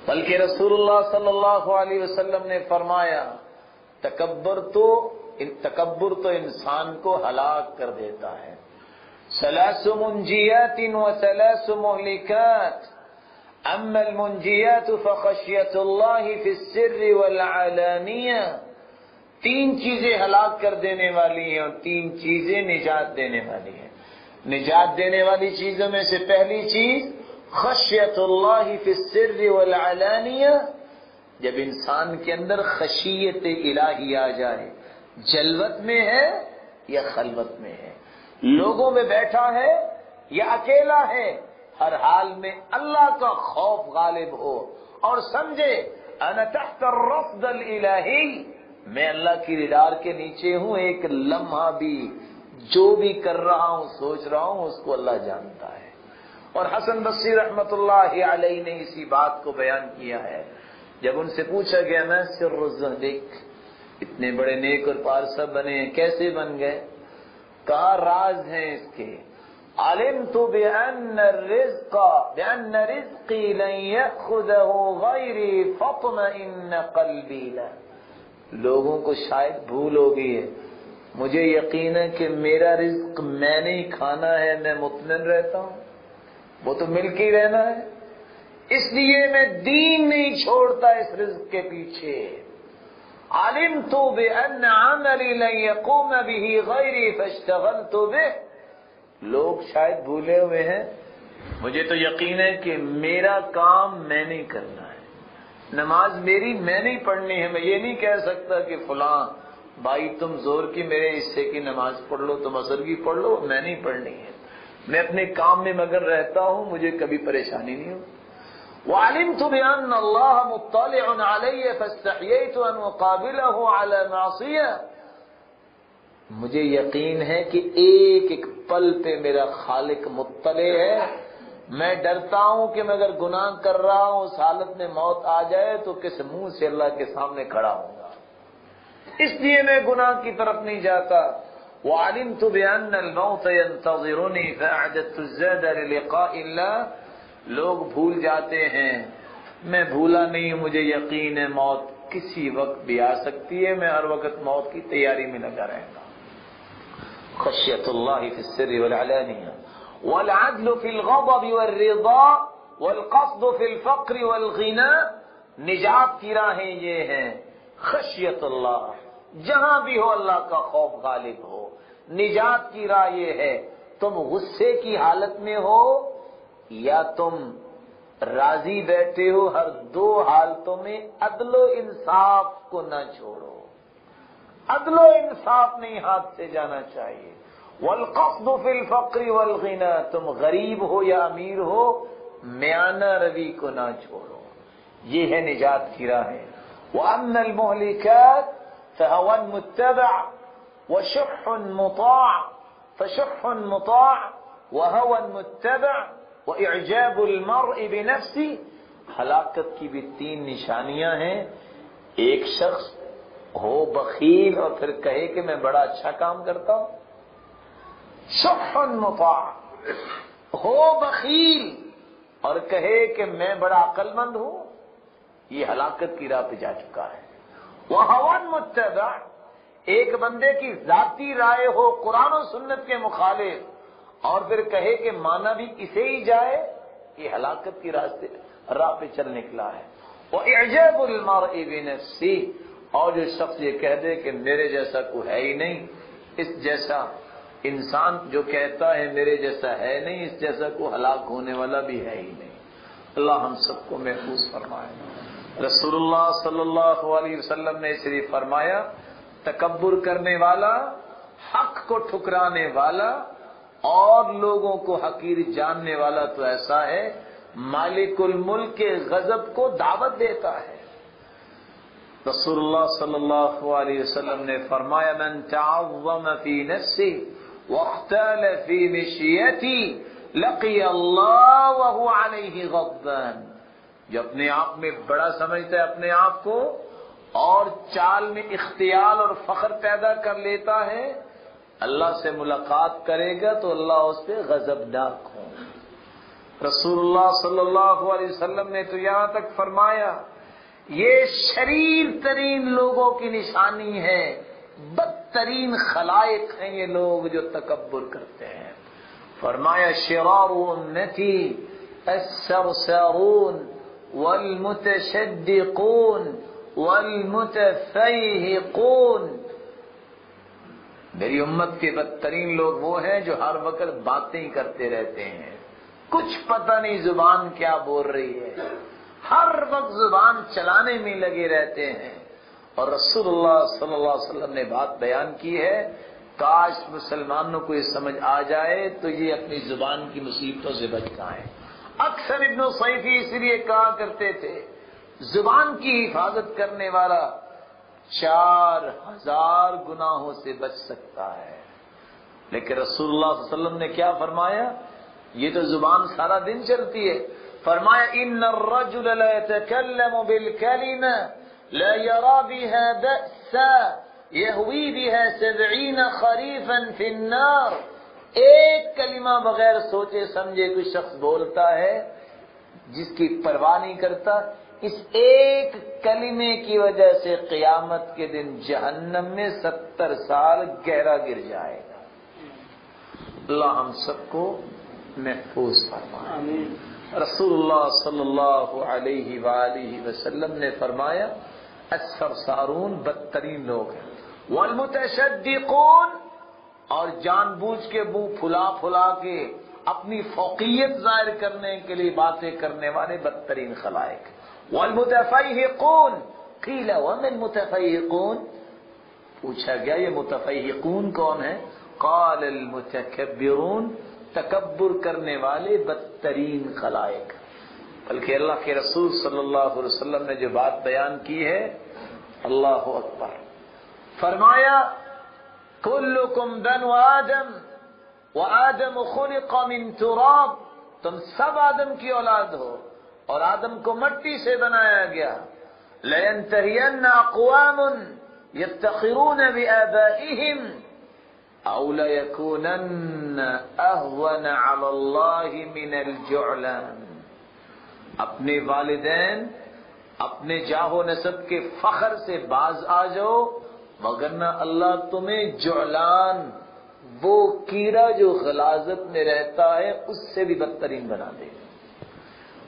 بلکہ رسول اللہ صلی اللہ علیہ وسلم نے فرمایا تکبر تو انسان کو ہلاک کر دیتا ہے. ثلاث منجیات وثلاث مہلکات، اما المنجیات فخشیۃ اللہ فی السر والعلانیہ. تین چیزیں ہلاک کر دینے والی ہیں اور تین چیزیں نجات دینے والی ہیں. نجات دینے والی چیزوں میں سے پہلی چیز خشیت اللہ فی السر والعلانیہ، جب انسان کے اندر خشیت الہی آ جائے، جلوت میں ہے یا خلوت میں ہے، لوگوں میں بیٹھا ہے یا اکیلا ہے، ہر حال میں اللہ کا خوف غالب ہو اور سمجھے انا تحت الرصد الالہی، میں اللہ کی ردار کے نیچے ہوں، ایک لمحہ بھی جو بھی کر رہا ہوں سوچ رہا ہوں اس کو اللہ جانتا ہے. اور حسن بصری رحمت اللہ علیہ نے اسی بات کو بیان کیا ہے. جب ان سے پوچھا گیا میں سر الزہدک، اتنے بڑے نیک اور پارسا بنے ہیں کیسے بن گئے؟ کہا راز ہیں اس کے، علمت بأن رزقی لن یأخذہ غیری فاطمئن قلبی له. لوگوں کو شاید بھول ہو گئی ہے، مجھے یقین ہے کہ میرا رزق میں نہیں کھانا ہے، میں مطمئن رہتا ہوں، وہ تو مل کے ہی رہنا ہے، اس لیے میں دین نہیں چھوڑتا اس رزق کے پیچھے. علمت بأن عملی لن يقوم به غیری فاشتغلت به. لوگ شاید بھولے ہوئے ہیں، مجھے تو یقین ہے کہ میرا کام میں نہیں کرنا ہے، نماز میری میں نہیں پڑھنی ہے. میں یہ نہیں کہہ سکتا کہ فلاں بھائی تم زور کی میرے حصے کی نماز پڑھ لو، تم عصر کی پڑھ لو، میں نہیں پڑھنی ہے. میں اپنے کام میں مگن رہتا ہوں، مجھے کبھی پریشانی نہیں ہو. وعلمت بأن اللہ مطلع علی فاستحییت ان اقابلہ علی معصیہ. مجھے یقین ہے کہ ایک ایک پل پہ میرا خالق مطلع ہے، میں ڈرتا ہوں کہ میں اگر گناہ کر رہا ہوں اس حالت میں موت آ جائے تو کس منہ سے اللہ کے سامنے کھڑا ہوں گا، اس لیے میں گناہ کی طرف نہیں جاتا. وعلمت بأن الموت ينتظرني فأعددت الزاد للقاء الله. لوگ بھول جاتے ہیں، میں بھولا نہیں ہوں، مجھے یقین ہے موت کسی وقت بھی آ سکتی ہے، میں ہر وقت موت کی تیاری میں لگا رہتا ہوں. خشیت اللہ فی السر والعلانیہ. والعدل فی الغضب والرضا والقصد فی الفقر والغنى. نجات کی راہیں یہ ہیں خشیت اللہ، جہاں بھی ہو اللہ کا خوف غالب ہو. نجات کی راہ یہ ہے تم غصے کی حالت میں ہو یا تم راضی بیٹھے ہو، ہر دو حالتوں میں عدل و انصاف کو نہ چھوڑو. عدل و انصاف نہیں ہاتھ سے جانا چاہیے. والقصد فی الفقر والغنى. تم غریب ہو یا امیر ہو، میانہ روی کو نہ چھوڑو. یہ ہے نجات کی راہ. وَأَمَّا الْمُهْلِكَاتُ فَهَوًى مُتَّبَعٌ. وشح مطاع فشح مطاع وهوى متبع واعجاب المرء بنفسه. ہلاکت کی بھی 3 نشانیاں ہیں. ایک شخص ہو بخیل اور پھر کہے کہ میں بڑا اچھا کام کرتا ہوں. شح مطاع، ہو بخیل اور کہے کہ میں بڑا عقل مند ہوں، یہ ہلاکت کی راہ پہ جا چکا ہے. وہوى متبع، ایک بندے کی ذاتی رائے ہو قرآن و سنت کے مخالف اور پھر کہے کہ مانا بھی اسے ہی جائے، یہ ہلاکت کی راہ پہ چل نکلا ہے. وَإِعْجَابُ الْمَرْءِ بِنَفْسِهِ، اور جو شخص یہ کہہ دے کہ میرے جیسا کوئی ہے ہی نہیں، اس جیسا انسان جو کہتا ہے میرے جیسا ہے نہیں، اس جیسا کوئی ہلاک ہونے والا بھی ہے ہی نہیں. اللہ ہم سب کو محفوظ فرمائے. رسول اللہ صلی اللہ علیہ وسلم نے شریف فرمایا، تکبر کرنے والا، حق کو ٹھکرانے والا اور لوگوں کو حقیر جاننے والا تو ایسا ہے مالک الملک کے غضب کو دعوت دیتا ہے. رسول اللہ صلی اللہ علیہ وسلم نے فرمایا، من تعظم فی نفسه واختال فی مشیته لقی اللہ وهو علیہ غضبان. جو اپنے آپ میں بڑا سمجھتا ہے اپنے آپ کو اور چال میں اختیال اور فخر پیدا کر لیتا ہے، اللہ سے ملاقات کرے گا تو اللہ اس پہ غضبناک ہو. رسول اللہ صلی اللہ علیہ وسلم نے تو یہاں تک فرمایا یہ شریر ترین لوگوں کی نشانی ہے، بدترین خلائق ہیں یہ لوگ جو تکبر کرتے ہیں. فرمایا شرار امتی السرسارون والمتشدقون والمتفیہقون. میری امت کے بدترین لوگ وہ ہیں جو ہر وقت باتیں کرتے رہتے ہیں، کچھ پتہ نہیں زبان کیا بول رہی ہے، ہر وقت زبان چلانے میں لگے رہتے ہیں. اور رسول اللہ صلی اللہ علیہ وسلم نے بات بیان کی ہے، کاش مسلمانوں کو یہ سمجھ آ جائے تو یہ اپنی زبان کی مصیبتوں سے بچ جائیں. اکثر ابن صیفی اس لیے کہا کرتے تھے زبان کی حفاظت کرنے والا 4000 گناہوں سے بچ سکتا ہے. لیکن رسول اللہ صلی اللہ علیہ وسلم نے کیا فرمایا؟ یہ تو زبان سارا دن چلتی ہے. فرمایا ان الرجل لا يتكلم بالكلمة لا يرى بها بأسا يهوي بها 70 خريفا في النار. ایک کلمہ بغیر سوچے سمجھے کوئی شخص بولتا ہے جس کی پرواہ نہیں کرتا، اس ایک کلمے کی وجہ سے قیامت کے دن جہنم میں 70 سال گہرا گر جائے گا. اللہ ہم سب کو محفوظ فرمائے. رسول اللہ صلی اللہ علیہ وآلہ وسلم نے فرمایا السرسارون بدترین لوگ ہیں، والمتشدقون اور جان بوجھ کے منہ پھلا پھلا کے اپنی فوقیت ظاہر کرنے کے لیے باتیں کرنے والے بدترین خلائق. والمتفیہقون قیل ومن المتفیہقون، پوچھا گیا یہ متفیہقون کون ہیں؟ قال المتکبرون، تکبر کرنے والے بدترین خلائق. بلکہ اللہ کے رسول صلی اللہ علیہ وسلم نے جو بات بیان کی ہے، اللہ اکبر، فرمایا کلکم بنو آدم وآدم خلق من تراب، تم سب آدم کی اولاد ہو اور آدم کو مٹی سے بنایا گیا. لَيَنْتَهِيَنَّ أَقْوَامٌ يَفْتَخِرُونَ بِآبَائِهِمْ أَوْ لَيَكُونَنَّ أَهْوَنَ عَلَى اللَّهِ مِنَ الْجُعْلَانِ. اپنے والدین اپنے جاہ و نسب کے فخر سے باز آ جاؤ، وگرنہ اللہ تمہیں جعلان، وہ کیڑا جو غلاظت میں رہتا ہے، اس سے بھی بدترین بنا دے.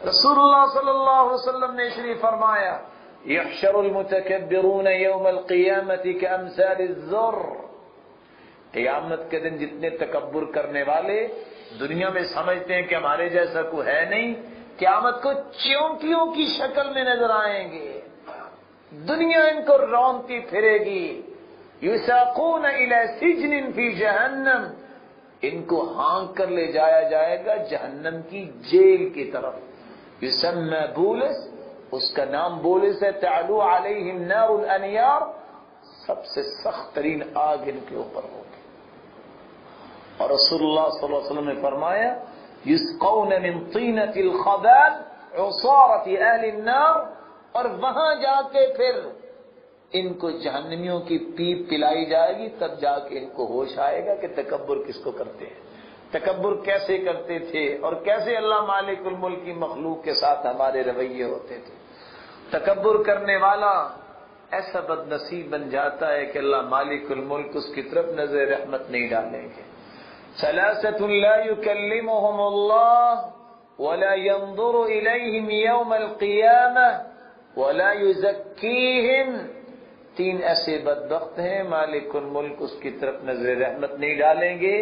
رسول اللہ صلی اللہ علیہ وسلم نے شریف فرمایا یحشر المتکبرون یوم القیامت کامثال الذر. قیامت کے دن جتنے تکبر کرنے والے دنیا میں سمجھتے ہیں کہ ہمارے جیسا کوئی ہے نہیں، قیامت کو چیونٹیوں کی شکل میں نظر آئیں گے. دنیا ان کو رونتی پھرے گی. یساقون الی سجن فی جہنم، ان کو ہانک کر لے جایا جائے گا جہنم کی جیل کی طرف. یسمى بولس، اس کا نام بولس ہے. تعلو علیہم نار الانیار، سب سے سخت ترین آگ ان کے اوپر ہوگی. اور رسول اللہ صلی اللہ علیہ وسلم نے فرمایا یسقون من طینۃ الخبال عصارۃ اہل النار، اور وہاں جا کے پھر ان کو جہنمیوں کی پیپ پلائی جائے گی، تب جا کے ان کو ہوش آئے گا کہ تکبر کس کو کرتے ہیں، تکبر کیسے کرتے تھے، اور کیسے اللہ مالک الملک کی مخلوق کے ساتھ ہمارے رویے ہوتے تھے. تکبر کرنے والا ایسا بد نصیب بن جاتا ہے کہ اللہ مالک الملک اس کی طرف نظر رحمت نہیں ڈالیں گے. ثلاثة لا يكلمهم الله ولا ينظر إليهم يوم القيامة ولا يزكيهم، تین ایسے بدبخت ہیں مالک الملک اس کی طرف نظر رحمت نہیں ڈالیں گے.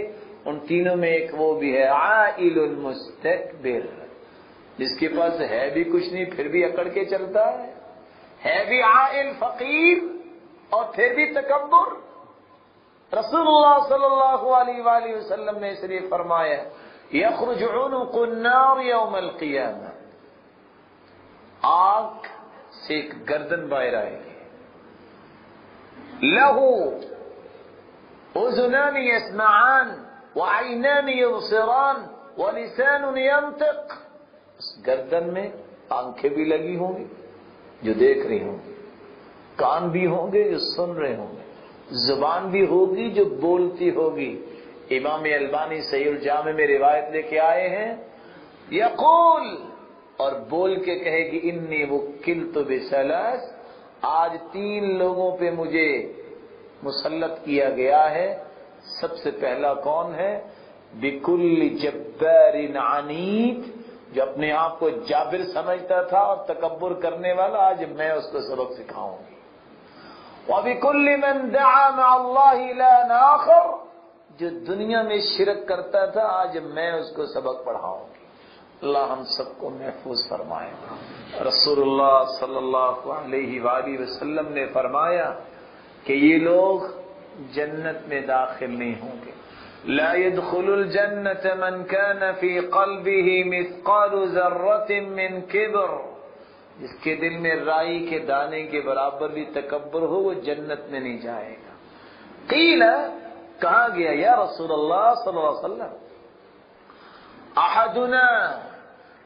ان تینوں میں ایک وہ بھی ہے عائل مستکبر، جس کے پاس ہے بھی کچھ نہیں پھر بھی اکڑ کے چلتا ہے بھی عائل فقیر اور پھر بھی تکبر. رسول اللہ صلی اللہ علیہ وآلہ وسلم نے اس لیے فرمایا یخرج عنق النار یوم القیامہ، آگ سے ایک گردن باہر آئے گی، لہو اذنان یسمعان وعینان یبصران ولسان ینطق، اس گردن میں آنکھیں بھی لگی ہوں گی جو دیکھ رہی ہوں گی، کان بھی ہوں گے جو سن رہے ہوں گے، زبان بھی ہوگی جو بولتی ہوگی. امام البانی صحیح الجامع میں روایت لے کے آئے ہیں یقول، اور بول کے کہے گی انی وکلت بثلاث، آج تین لوگوں پہ مجھے مسلط کیا گیا ہے. سب سے پہلا کون ہے؟ بکل جبار عنید، جو اپنے آپ کو جابر سمجھتا تھا اور تکبر کرنے والا، آج میں اس کو سبق سکھاؤں گی. وَبِكُلِّ مَنْ دَعَا مَعَ اللَّهِ إِلَٰهًا آخَرَ، جو دنیا میں شرک کرتا تھا آج میں اس کو سبق پڑھاؤں گی. اللہ ہم سب کو محفوظ فرمائے. رسول اللہ صلی اللہ علیہ وآلہ وسلم نے فرمایا کہ یہ لوگ جنت میں داخل نہیں ہوں گے. لا يدخل الجنة من كان في قلبه مثقال ذرة من كبر، جس کے دل میں رائی کے دانے کے برابر بھی تکبر ہو وہ جنت میں نہیں جائے گا. قیل، کہا گیا یا رسول اللہ صلی اللہ علیہ وسلم احدنا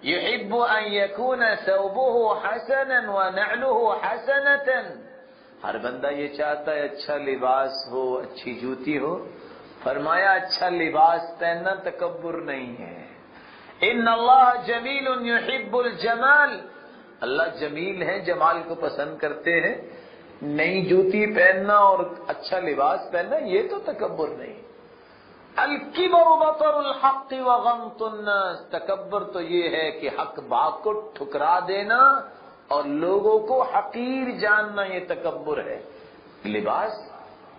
يحب ان يكون ثوبه حسنا ونعله حسنة، ہر بندہ یہ چاہتا ہے اچھا لباس ہو، اچھی جوتی ہو. فرمایا اچھا لباس پہننا تکبر نہیں ہے. ان اللہ جمیل یحب الجمال، اللہ جمیل ہے، جمال کو پسند کرتے ہیں. نئی جوتی پہننا اور اچھا لباس پہننا یہ تو تکبر نہیں. الکبر بطر الحق وغمط الناس، تکبر تو یہ ہے کہ حق بات کو ٹھکرا دینا اور لوگوں کو حقیر جاننا، یہ تکبر ہے. لباس،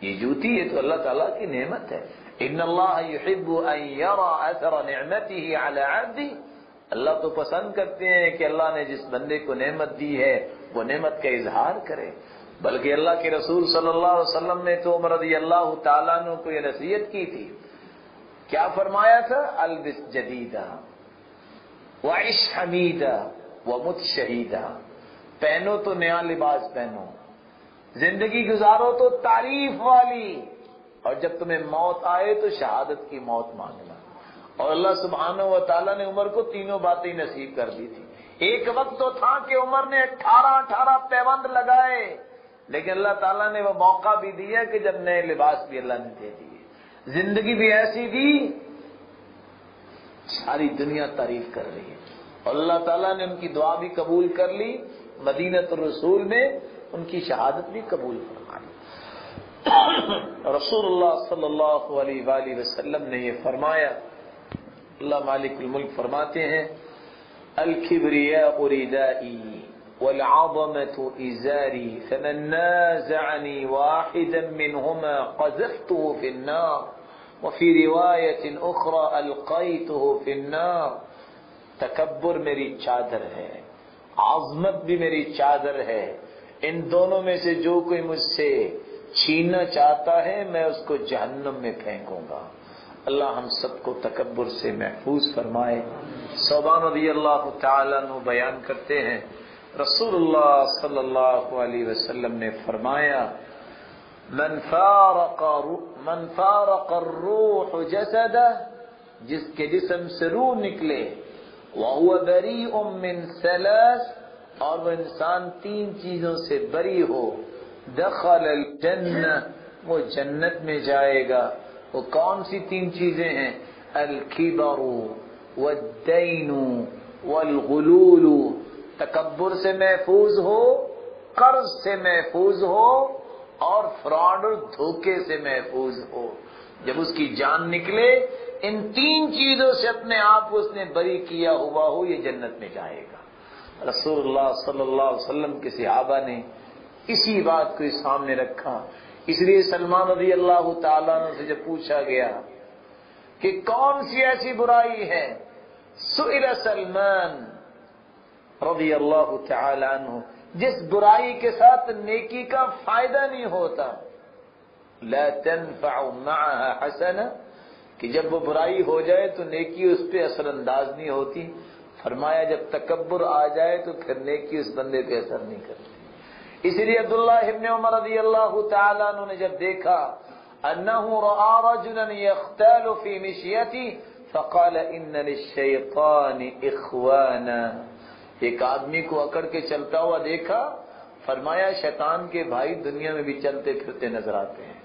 یہ جوتی، یہ تو اللہ تعالیٰ کی نعمت ہے. ان اللہ یحب ان یرى اثر نعمته علی عبده، اللہ تو پسند کرتے ہیں کہ اللہ نے جس بندے کو نعمت دی ہے وہ نعمت کا اظہار کرے. بلکہ اللہ کے رسول صلی اللہ علیہ وسلم نے تو عمر رضی اللہ تعالیٰ عنہ کو یہ نصیحت کی تھی. کیا فرمایا تھا؟ البس جدیدہ وعش حمیدہ ومت شہیدہ، پہنو تو نیا لباس پہنو، زندگی گزارو تو تعریف والی، اور جب تمہیں موت آئے تو شہادت کی موت مانگنا. اور اللہ سبحانہ و تعالیٰ نے عمر کو تینوں باتیں نصیب کر دی تھی. ایک وقت تو تھا کہ عمر نے 18 پیوند لگائے، لیکن اللہ تعالیٰ نے وہ موقع بھی دیا کہ جب نئے لباس بھی اللہ نے دے دیے. زندگی بھی ایسی دی، ساری دنیا تعریف کر رہی ہے. اور اللہ تعالیٰ نے ان کی دعا بھی قبول کر لی، مدینۃ الرسول میں ان کی شہادت بھی قبول فرمائی. رسول اللہ صلی اللہ علیہ وآلہ وسلم نے یہ فرمایا، اللہ مالک الملک فرماتے ہیں الکبریاء ردائی والعظمة ازاری فمن نازعنی واحدا منهما قذفته في النار وفي رواية اخرى القيته في النار. تکبر میری چادر ہے، عظمت بھی میری چادر ہے، ان دونوں میں سے جو کوئی مجھ سے چھیننا چاہتا ہے میں اس کو جہنم میں پھینکوں گا. اللہ ہم سب کو تکبر سے محفوظ فرمائے. صوبان رضی اللہ تعالیٰ عنہ بیان کرتے ہیں رسول اللہ صلی اللہ علیہ وسلم نے فرمایا من فارق الروح جسدہ، جس کے جسم سے روح نکلے، وهو بريء من ثلاث، اور وہ انسان 3 چیزوں سے بری ہو، دخل الجنہ، وہ جنت میں جائے گا۔ وہ کون سی 3 چیزیں ہیں؟ الکبر والدین والغلول، تکبر سے محفوظ ہو، قرض سے محفوظ ہو، اور فراڈ اور دھوکے سے محفوظ ہو۔ جب اس کی جان نکلے ان 3 چیزوں سے اپنے آپ کو اس نے بری کیا ہوا ہو، یہ جنت میں جائے گا۔ رسول اللہ صلی اللہ علیہ وسلم کے صحابہ نے اسی بات کو سامنے رکھا۔ اس لیے سلمان رضی اللہ تعالیٰ عنہ سے جب پوچھا گیا کہ کون سی ایسی برائی ہے، سئل سلمان رضی اللہ تعالیٰ عنہ، جس برائی کے ساتھ نیکی کا فائدہ نہیں ہوتا، لا تنفع معها حسنہ، کہ جب وہ برائی ہو جائے تو نیکی اس پہ اثر انداز نہیں ہوتی۔ فرمایا جب تکبر آ جائے تو پھر نیکی اس بندے پہ اثر نہیں کرتی۔ اسی لیے عبداللہ ابن عمر رضی اللہ تعالیٰ عنہ نے جب دیکھا انه رأى رجلا يختال في مشيته فقال ان للشيطان اخوانا، ایک آدمی کو اکڑ کے چلتا ہوا دیکھا، فرمایا شیطان کے بھائی دنیا میں بھی چلتے پھرتے نظر آتے ہیں۔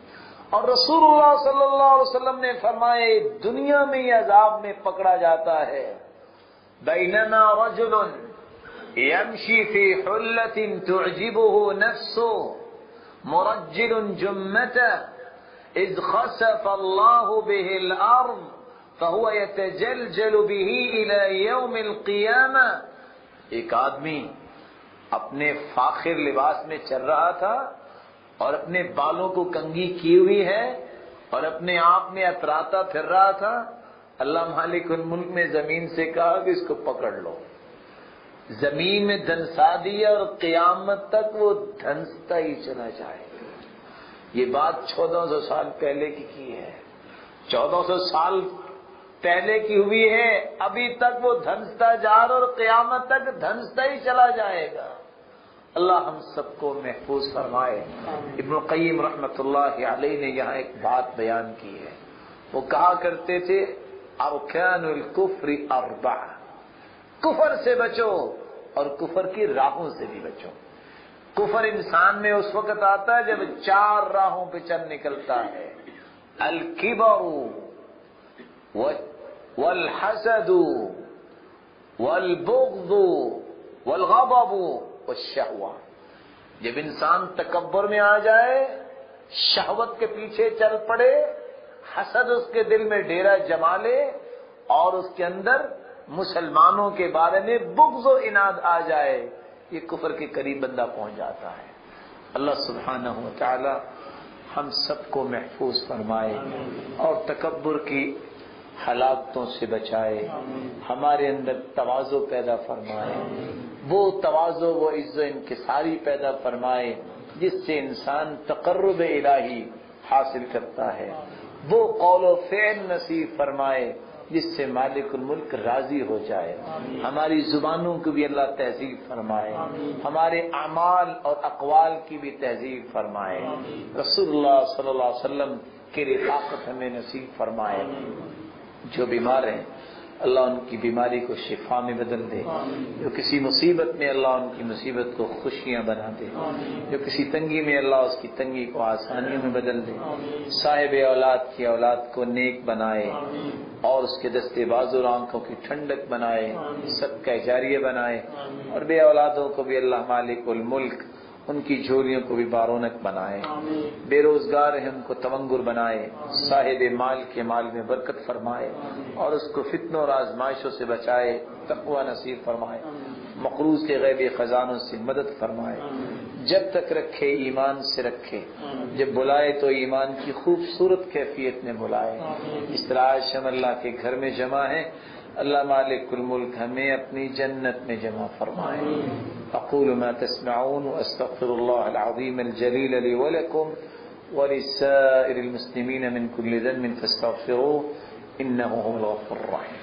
اور رسول اللہ صلی اللہ علیہ وسلم نے فرمایا دنیا میں یہ عذاب میں پکڑا جاتا ہے۔ بینما رجل یمشی فی حلۃ تعجبه نفسه مرجل جمته اذ خسف الله به الارض فهو يتجلجل به الى يوم القیامہ، ایک آدمی اپنے فاخر لباس میں چل رہا تھا اور اپنے بالوں کو کنگھی کی ہوئی ہے اور اپنے آپ میں اتراتا پھر رہا تھا۔ اللہ مالک الملک نے زمین سے کہا کہ اس کو پکڑ لو، زمین میں دھنسا دیا اور قیامت تک وہ دھنستا ہی چلا جائے گا۔ یہ بات 1400 سال پہلے کی ہے، 1400 سال پہلے کی ہوئی ہے، ابھی تک وہ دھنستا جا رہا اور قیامت تک دھنستا ہی چلا جائے گا۔ اللہ ہم سب کو محفوظ فرمائے۔ ابن القیم رحمۃ اللہ علیہ نے یہاں ایک بات بیان کی ہے، وہ کہا کرتے تھے ارکان الکفر 4، کفر سے بچو اور کفر کی راہوں سے بھی بچو۔ کفر انسان میں اس وقت آتا ہے جب 4 راہوں پہ چل نکلتا ہے، الکبر والحسد والبغض والغضب والشہوہ۔ جب انسان تکبر میں آ جائے، شہوت کے پیچھے چل پڑے، حسد اس کے دل میں ڈیرا جما لے اور اس کے اندر مسلمانوں کے بارے میں بغض و عناد آ جائے، یہ کفر کے قریب بندہ پہنچ جاتا ہے۔ اللہ سبحانہ و تعالی ہم سب کو محفوظ فرمائے اور تکبر کی ہلاکتوں سے بچائے، ہمارے اندر تواضع پیدا فرمائے، وہ تواضع وہ عزت و انکساری پیدا فرمائے جس سے انسان تقرب الہی حاصل کرتا ہے، وہ قول و فعل نصیب فرمائے جس سے مالک الملک راضی ہو جائے، ہماری زبانوں کو بھی اللہ تہذیب فرمائے، ہمارے اعمال اور اقوال کی بھی تہذیب فرمائے، رسول اللہ صلی اللہ علیہ وسلم کی رفاقت ہمیں نصیب فرمائے۔ جو بیمار ہیں اللہ ان کی بیماری کو شفا میں بدل دے، جو کسی مصیبت میں اللہ ان کی مصیبت کو خوشیاں بنا دے، جو کسی تنگی میں اللہ اس کی تنگی کو آسانیوں میں بدل دے، صاحب اولاد کی اولاد کو نیک بنائے اور اس کے دستے بازو آنکھوں کی ٹھنڈک بنائے، صدقہ جاریہ بنائے، اور بے اولادوں کو بھی اللہ مالک الملک ان کی جھولیوں کو بھی بارونق بنائے، بے روزگار ہیں ان کو تونگر بنائے، صاحب مال کے مال میں برکت فرمائے اور اس کو فتنوں اور آزمائشوں سے بچائے، تقوی نصیب فرمائے، مقروض کے غیبی خزانوں سے مدد فرمائے، جب تک رکھے ایمان سے رکھے، جب بلائے تو ایمان کی خوبصورت کیفیت میں بلائے۔ اس طرح آج ہم اللہ کے گھر میں جمع ہیں، اللہ مالک الملک ہمیں اپنی جنت میں جمع فرمائے۔ اقول ما تسمعون واستغفر الله العظيم الجليل لي ولكم ولسائر المسلمين من كل ذنب فاستغفروه انه هو الغفور الرحيم۔